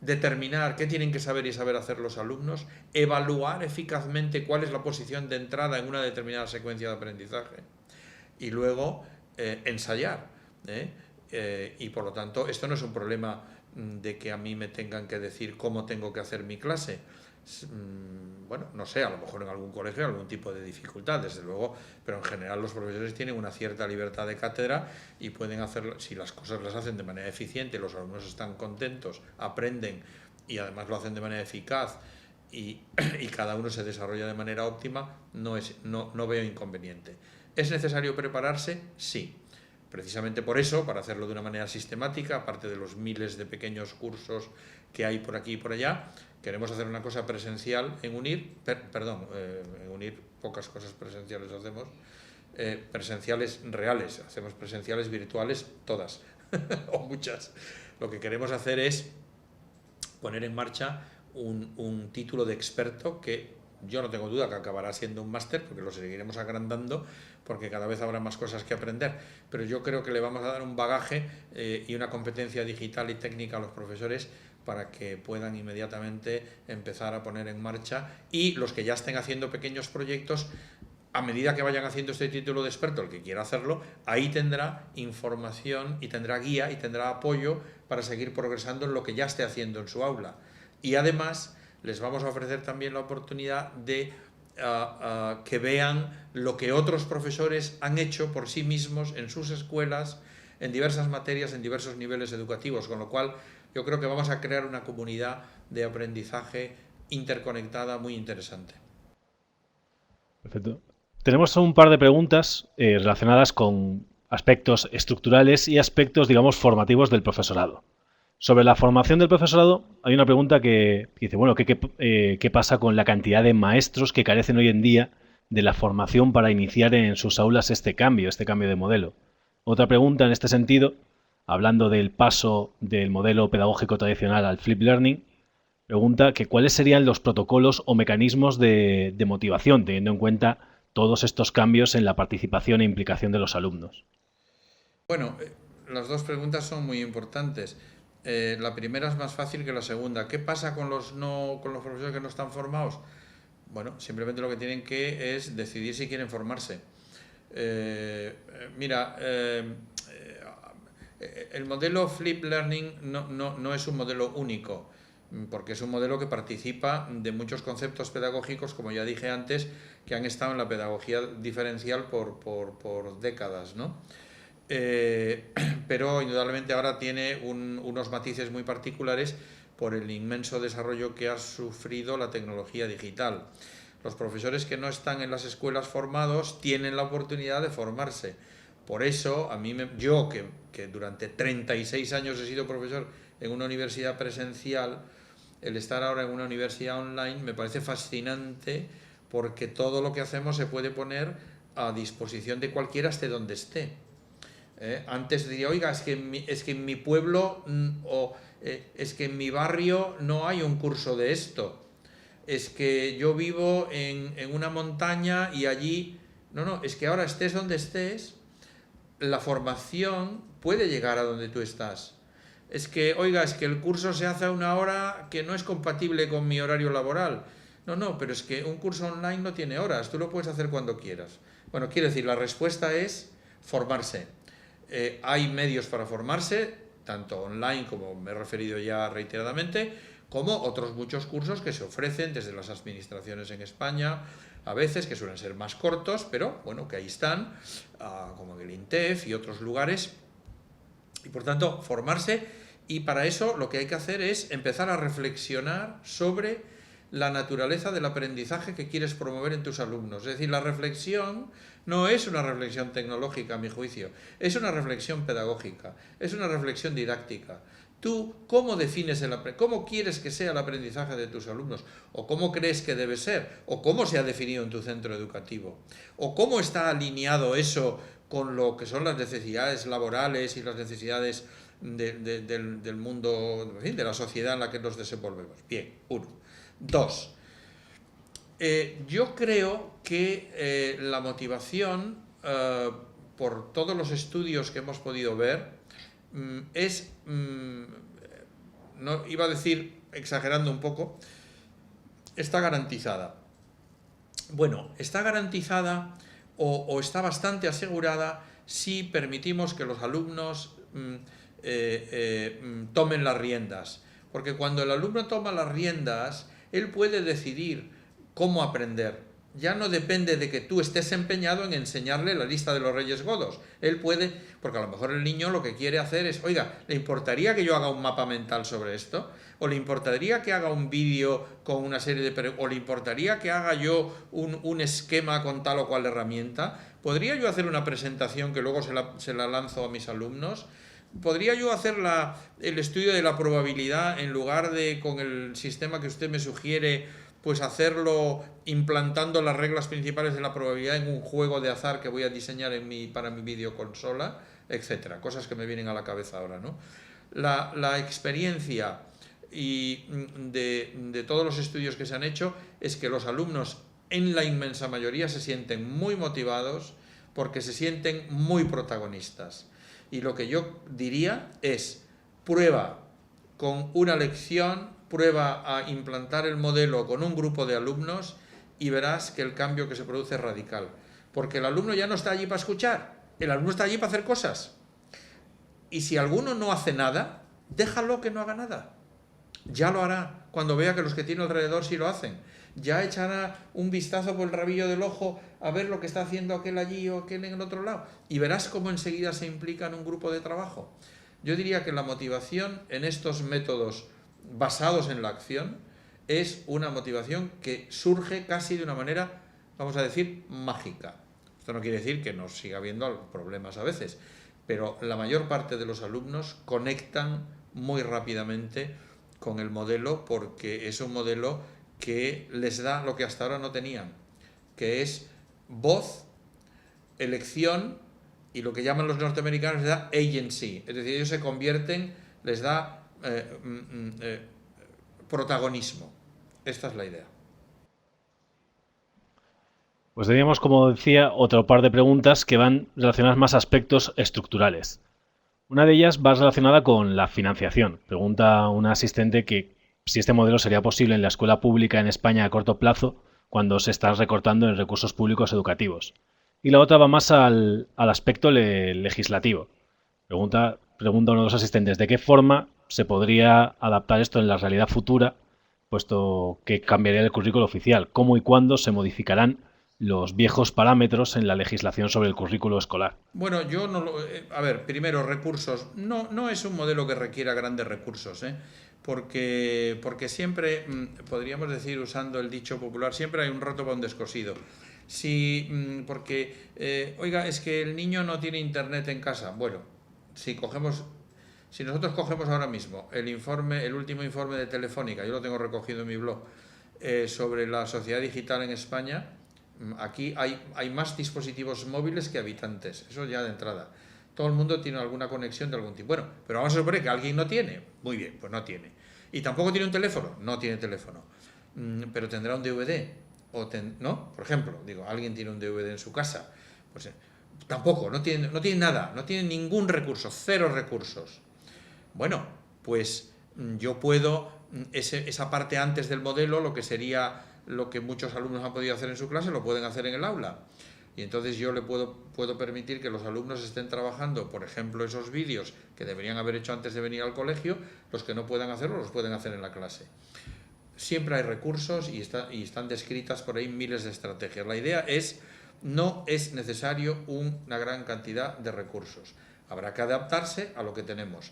determinar qué tienen que saber y saber hacer los alumnos, evaluar eficazmente cuál es la posición de entrada en una determinada secuencia de aprendizaje y luego ensayar. Y por lo tanto, esto no es un problema de que a mí me tengan que decir cómo tengo que hacer mi clase. Bueno, no sé, a lo mejor en algún colegio hay algún tipo de dificultad, desde luego, pero en general los profesores tienen una cierta libertad de cátedra y pueden hacerlo, si las cosas las hacen de manera eficiente, los alumnos están contentos, aprenden y además lo hacen de manera eficaz y cada uno se desarrolla de manera óptima, no veo inconveniente. ¿Es necesario prepararse? Sí. precisamente por eso, para hacerlo de una manera sistemática, aparte de los miles de pequeños cursos que hay por aquí y por allá, queremos hacer una cosa presencial en UNIR, en UNIR pocas cosas presenciales hacemos, presenciales reales, hacemos presenciales virtuales todas, o muchas. Lo que queremos hacer es poner en marcha un título de experto que yo no tengo duda que acabará siendo un máster, porque lo seguiremos agrandando, porque cada vez habrá más cosas que aprender, pero yo creo que le vamos a dar un bagaje y una competencia digital y técnica a los profesores para que puedan inmediatamente empezar a poner en marcha, y los que ya estén haciendo pequeños proyectos, a medida que vayan haciendo este título de experto, el que quiera hacerlo, ahí tendrá información y tendrá guía y tendrá apoyo para seguir progresando en lo que ya esté haciendo en su aula. Y además les vamos a ofrecer también la oportunidad de que vean lo que otros profesores han hecho por sí mismos en sus escuelas, en diversas materias, en diversos niveles educativos, con lo cual yo creo que vamos a crear una comunidad de aprendizaje interconectada muy interesante. Perfecto. Tenemos un par de preguntas relacionadas con aspectos estructurales y aspectos, digamos, formativos del profesorado. Sobre la formación del profesorado, hay una pregunta que dice, bueno, ¿qué pasa con la cantidad de maestros que carecen hoy en día de la formación para iniciar en sus aulas este cambio de modelo? Otra pregunta en este sentido, hablando del paso del modelo pedagógico tradicional al flip learning, pregunta que cuáles serían los protocolos o mecanismos de motivación, teniendo en cuenta todos estos cambios en la participación e implicación de los alumnos. Bueno, las dos preguntas son muy importantes. La primera es más fácil que la segunda. ¿Qué pasa con los profesores que no están formados? Bueno, simplemente lo que tienen que es decidir si quieren formarse. Mira, el modelo Flip Learning no es un modelo único, porque es un modelo que participa de muchos conceptos pedagógicos, como ya dije antes, que han estado en la pedagogía diferencial por décadas, ¿no? Pero indudablemente ahora tiene unos matices muy particulares por el inmenso desarrollo que ha sufrido la tecnología digital. Los profesores que no están en las escuelas formados tienen la oportunidad de formarse. Por eso, yo que durante 36 años he sido profesor en una universidad presencial, el estar ahora en una universidad online me parece fascinante, porque todo lo que hacemos se puede poner a disposición de cualquiera esté donde esté. Antes diría, oiga, es que en mi pueblo es que en mi barrio no hay un curso de esto. Es que yo vivo en una montaña y allí... No, es que ahora estés donde estés, la formación puede llegar a donde tú estás. Es que, oiga, es que el curso se hace a una hora que no es compatible con mi horario laboral. No, pero es que un curso online no tiene horas, tú lo puedes hacer cuando quieras. Bueno, quiero decir, la respuesta es formarse. Hay medios para formarse, tanto online, como me he referido ya reiteradamente, como otros muchos cursos que se ofrecen desde las administraciones en España, a veces, que suelen ser más cortos, pero bueno, que ahí están, como en el INTEF y otros lugares. Y por tanto, formarse, y para eso lo que hay que hacer es empezar a reflexionar sobre la naturaleza del aprendizaje que quieres promover en tus alumnos. Es decir, la reflexión no es una reflexión tecnológica, a mi juicio, es una reflexión pedagógica, es una reflexión didáctica. Tú, ¿cómo defines cómo quieres que sea el aprendizaje de tus alumnos? ¿O cómo crees que debe ser? ¿O cómo se ha definido en tu centro educativo? ¿O cómo está alineado eso con lo que son las necesidades laborales y las necesidades del mundo, en fin, de la sociedad en la que nos desenvolvemos? Bien, uno. Dos, yo creo que la motivación, por todos los estudios que hemos podido ver, es, no iba a decir exagerando un poco, está garantizada. Bueno, está garantizada o está bastante asegurada si permitimos que los alumnos tomen las riendas. Porque cuando el alumno toma las riendas, él puede decidir cómo aprender. ya no depende de que tú estés empeñado en enseñarle la lista de los Reyes Godos. Él puede, porque a lo mejor el niño lo que quiere hacer es, oiga, ¿le importaría que yo haga un mapa mental sobre esto? ¿O le importaría que haga un vídeo con una serie de preguntas? ¿O le importaría que haga yo un esquema con tal o cual herramienta? ¿Podría yo hacer una presentación que luego se la lanzo a mis alumnos? ¿Podría yo hacer el estudio de la probabilidad en lugar de con el sistema que usted me sugiere, pues hacerlo implantando las reglas principales de la probabilidad en un juego de azar que voy a diseñar para mi videoconsola, etcétera? Cosas que me vienen a la cabeza ahora, ¿no? La experiencia de todos los estudios que se han hecho es que los alumnos en la inmensa mayoría se sienten muy motivados porque se sienten muy protagonistas. Y lo que yo diría es, prueba con una lección, prueba a implantar el modelo con un grupo de alumnos y verás que el cambio que se produce es radical. Porque el alumno ya no está allí para escuchar, el alumno está allí para hacer cosas. Y si alguno no hace nada, déjalo que no haga nada. Ya lo hará cuando vea que los que tiene alrededor sí lo hacen. Ya echará un vistazo por el rabillo del ojo a ver lo que está haciendo aquel allí o aquel en el otro lado. Y verás cómo enseguida se implica en un grupo de trabajo. Yo diría que la motivación en estos métodos basados en la acción es una motivación que surge casi de una manera, vamos a decir, mágica. Esto no quiere decir que no siga habiendo problemas a veces, pero la mayor parte de los alumnos conectan muy rápidamente con el modelo porque es un modelo que les da lo que hasta ahora no tenían, que es voz, elección y lo que llaman los norteamericanos les da agency, es decir, ellos se convierten, les da protagonismo. Esta es la idea. Pues teníamos, como decía, otro par de preguntas que van relacionadas más a aspectos estructurales. Una de ellas va relacionada con la financiación. Pregunta una asistente que si este modelo sería posible en la escuela pública en España a corto plazo cuando se están recortando en recursos públicos educativos. Y la otra va más al aspecto legislativo. Pregunta uno de los asistentes, ¿de qué forma se podría adaptar esto en la realidad futura, puesto que cambiaría el currículo oficial? ¿Cómo y cuándo se modificarán los viejos parámetros en la legislación sobre el currículo escolar? Bueno, yo no lo... a ver, primero, recursos. No es un modelo que requiera grandes recursos, porque siempre, podríamos decir, usando el dicho popular, siempre hay un roto para un descosido. Oiga, es que el niño no tiene internet en casa. Bueno, si nosotros cogemos ahora mismo el último informe de Telefónica, yo lo tengo recogido en mi blog, sobre la sociedad digital en España, aquí hay más dispositivos móviles que habitantes, eso ya de entrada. Todo el mundo tiene alguna conexión de algún tipo. Bueno, pero vamos a suponer que alguien no tiene. Muy bien, pues no tiene. ¿Y tampoco tiene un teléfono? No tiene teléfono. Pero tendrá un DVD. ¿No? Por ejemplo, alguien tiene un DVD en su casa. Pues tampoco, no tiene nada, no tiene ningún recurso, cero recursos. Bueno, pues yo puedo, esa parte antes del modelo, lo que sería lo que muchos alumnos han podido hacer en su clase, lo pueden hacer en el aula. Y entonces yo le puedo permitir que los alumnos estén trabajando, por ejemplo, esos vídeos que deberían haber hecho antes de venir al colegio, los que no puedan hacerlo, los pueden hacer en la clase. Siempre hay recursos y están descritas por ahí miles de estrategias. La idea es, no es necesario una gran cantidad de recursos. Habrá que adaptarse a lo que tenemos.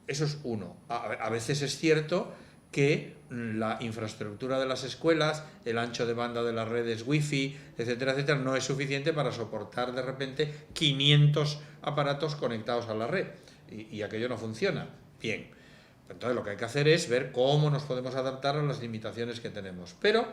Eso es uno. A veces es cierto que la infraestructura de las escuelas, el ancho de banda de las redes wifi, etcétera, etcétera, no es suficiente para soportar de repente 500 aparatos conectados a la red y aquello no funciona. Bien, entonces lo que hay que hacer es ver cómo nos podemos adaptar a las limitaciones que tenemos. Pero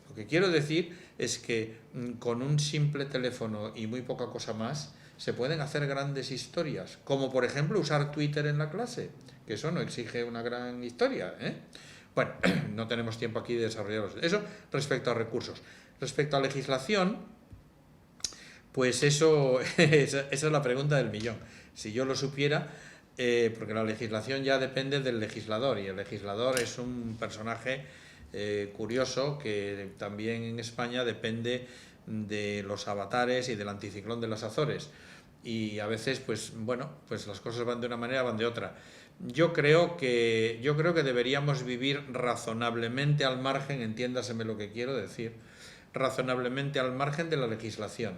lo que quiero decir es que con un simple teléfono y muy poca cosa más se pueden hacer grandes historias, como por ejemplo usar Twitter en la clase, que eso no exige una gran historia, Bueno, no tenemos tiempo aquí de desarrollar eso respecto a recursos. Respecto a legislación, pues esa es la pregunta del millón. Si yo lo supiera, porque la legislación ya depende del legislador, y el legislador es un personaje curioso que también en España depende de los avatares y del anticiclón de las Azores. Y a veces, pues las cosas van de una manera, van de otra. Yo creo que deberíamos vivir razonablemente al margen, entiéndaseme lo que quiero decir, razonablemente al margen de la legislación.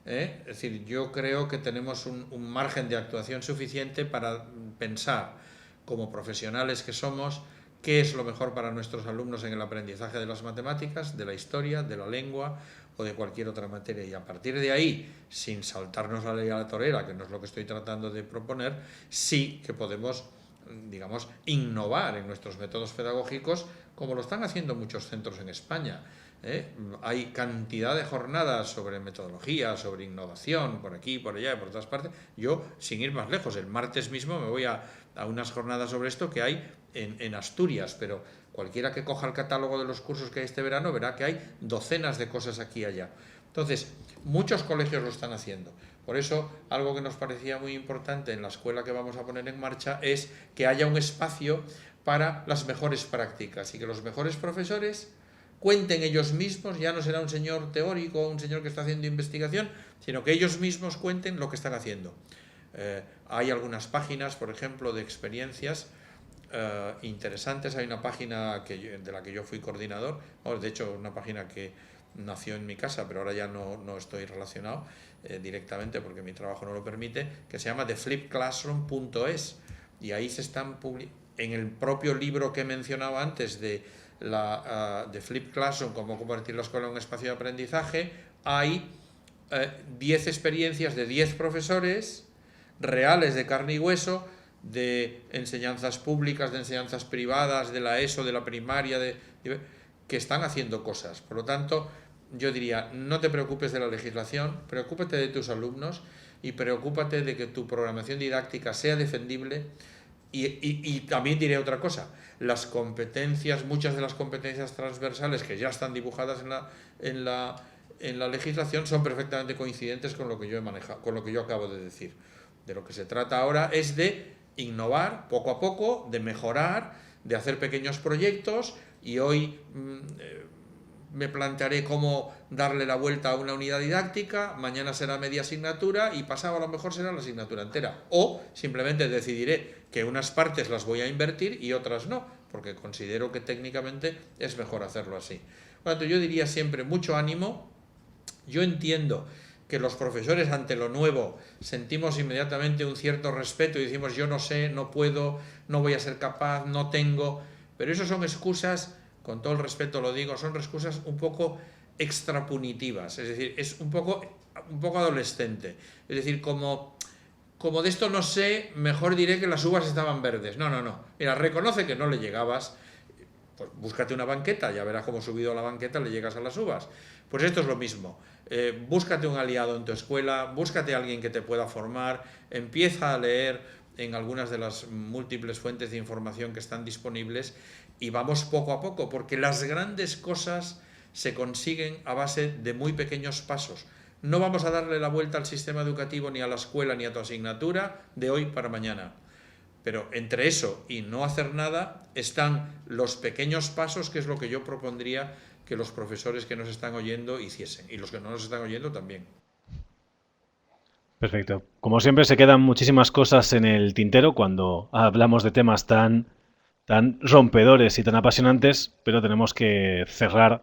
Es decir, yo creo que tenemos un margen de actuación suficiente para pensar, como profesionales que somos, qué es lo mejor para nuestros alumnos en el aprendizaje de las matemáticas, de la historia, de la lengua o de cualquier otra materia. Y a partir de ahí, sin saltarnos la ley a la torera, que no es lo que estoy tratando de proponer, sí que podemos, digamos, innovar en nuestros métodos pedagógicos, como lo están haciendo muchos centros en España. Hay cantidad de jornadas sobre metodología, sobre innovación, por aquí, por allá, por todas partes. Yo, sin ir más lejos, el martes mismo me voy a unas jornadas sobre esto que hay en Asturias, pero cualquiera que coja el catálogo de los cursos que hay este verano verá que hay docenas de cosas aquí y allá. Entonces, muchos colegios lo están haciendo. Por eso, algo que nos parecía muy importante en la escuela que vamos a poner en marcha es que haya un espacio para las mejores prácticas y que los mejores profesores cuenten ellos mismos, ya no será un señor teórico, un señor que está haciendo investigación, sino que ellos mismos cuenten lo que están haciendo. Hay algunas páginas, por ejemplo, de experiencias interesantes. Hay una página de la que yo fui coordinador, de hecho una página que nació en mi casa, pero ahora ya no estoy relacionado directamente porque mi trabajo no lo permite, que se llama theflipclassroom.es, y ahí se están en el propio libro que he mencionado antes de Flip Classroom, cómo convertir la escuela en un espacio de aprendizaje, hay 10 experiencias de 10 profesores reales de carne y hueso, de enseñanzas públicas, de enseñanzas privadas, de la ESO, de la primaria, que están haciendo cosas. Por lo tanto, yo diría, no te preocupes de la legislación, preocúpate de tus alumnos y preocúpate de que tu programación didáctica sea defendible. Y también diré otra cosa, las competencias, muchas de las competencias transversales que ya están dibujadas en la legislación son perfectamente coincidentes con lo que yo he manejado, con lo que yo acabo de decir. De lo que se trata ahora es de innovar poco a poco, de mejorar, de hacer pequeños proyectos, y hoy me plantearé cómo darle la vuelta a una unidad didáctica, mañana será media asignatura y pasado a lo mejor será la asignatura entera. O simplemente decidiré que unas partes las voy a invertir y otras no, porque considero que técnicamente es mejor hacerlo así. Por lo tanto, yo diría siempre mucho ánimo. Yo entiendo que los profesores ante lo nuevo sentimos inmediatamente un cierto respeto y decimos yo no sé, no puedo, no voy a ser capaz, no tengo, pero eso son excusas, con todo el respeto lo digo, son excusas un poco extrapunitivas, es decir, es un poco adolescente, es decir, como de esto no sé, mejor diré que las uvas estaban verdes. No, mira, reconoce que no le llegabas, pues búscate una banqueta, ya verás cómo subido a la banqueta le llegas a las uvas. Pues esto es lo mismo, búscate un aliado en tu escuela, búscate a alguien que te pueda formar, empieza a leer en algunas de las múltiples fuentes de información que están disponibles y vamos poco a poco, porque las grandes cosas se consiguen a base de muy pequeños pasos. No vamos a darle la vuelta al sistema educativo, ni a la escuela, ni a tu asignatura de hoy para mañana. Pero entre eso y no hacer nada están los pequeños pasos, que es lo que yo propondría que los profesores que nos están oyendo hiciesen, y los que no nos están oyendo también. Perfecto. Como siempre, se quedan muchísimas cosas en el tintero cuando hablamos de temas tan rompedores y tan apasionantes, pero tenemos que cerrar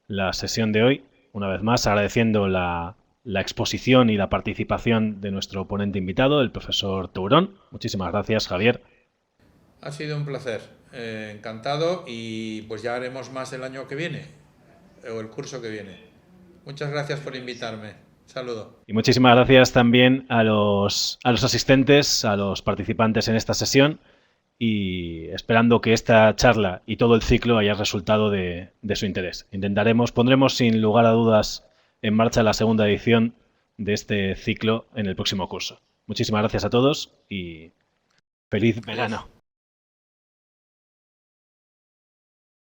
la sesión de hoy, una vez más, agradeciendo la exposición y la participación de nuestro ponente invitado, el profesor Tourón. Muchísimas gracias, Javier. Ha sido un placer, encantado, y pues ya haremos más el año que viene, o el curso que viene. Muchas gracias por invitarme. Saludo. Y muchísimas gracias también a los asistentes, a los participantes en esta sesión, y esperando que esta charla y todo el ciclo haya resultado de su interés. Pondremos sin lugar a dudas en marcha la segunda edición de este ciclo en el próximo curso. Muchísimas gracias a todos y feliz verano.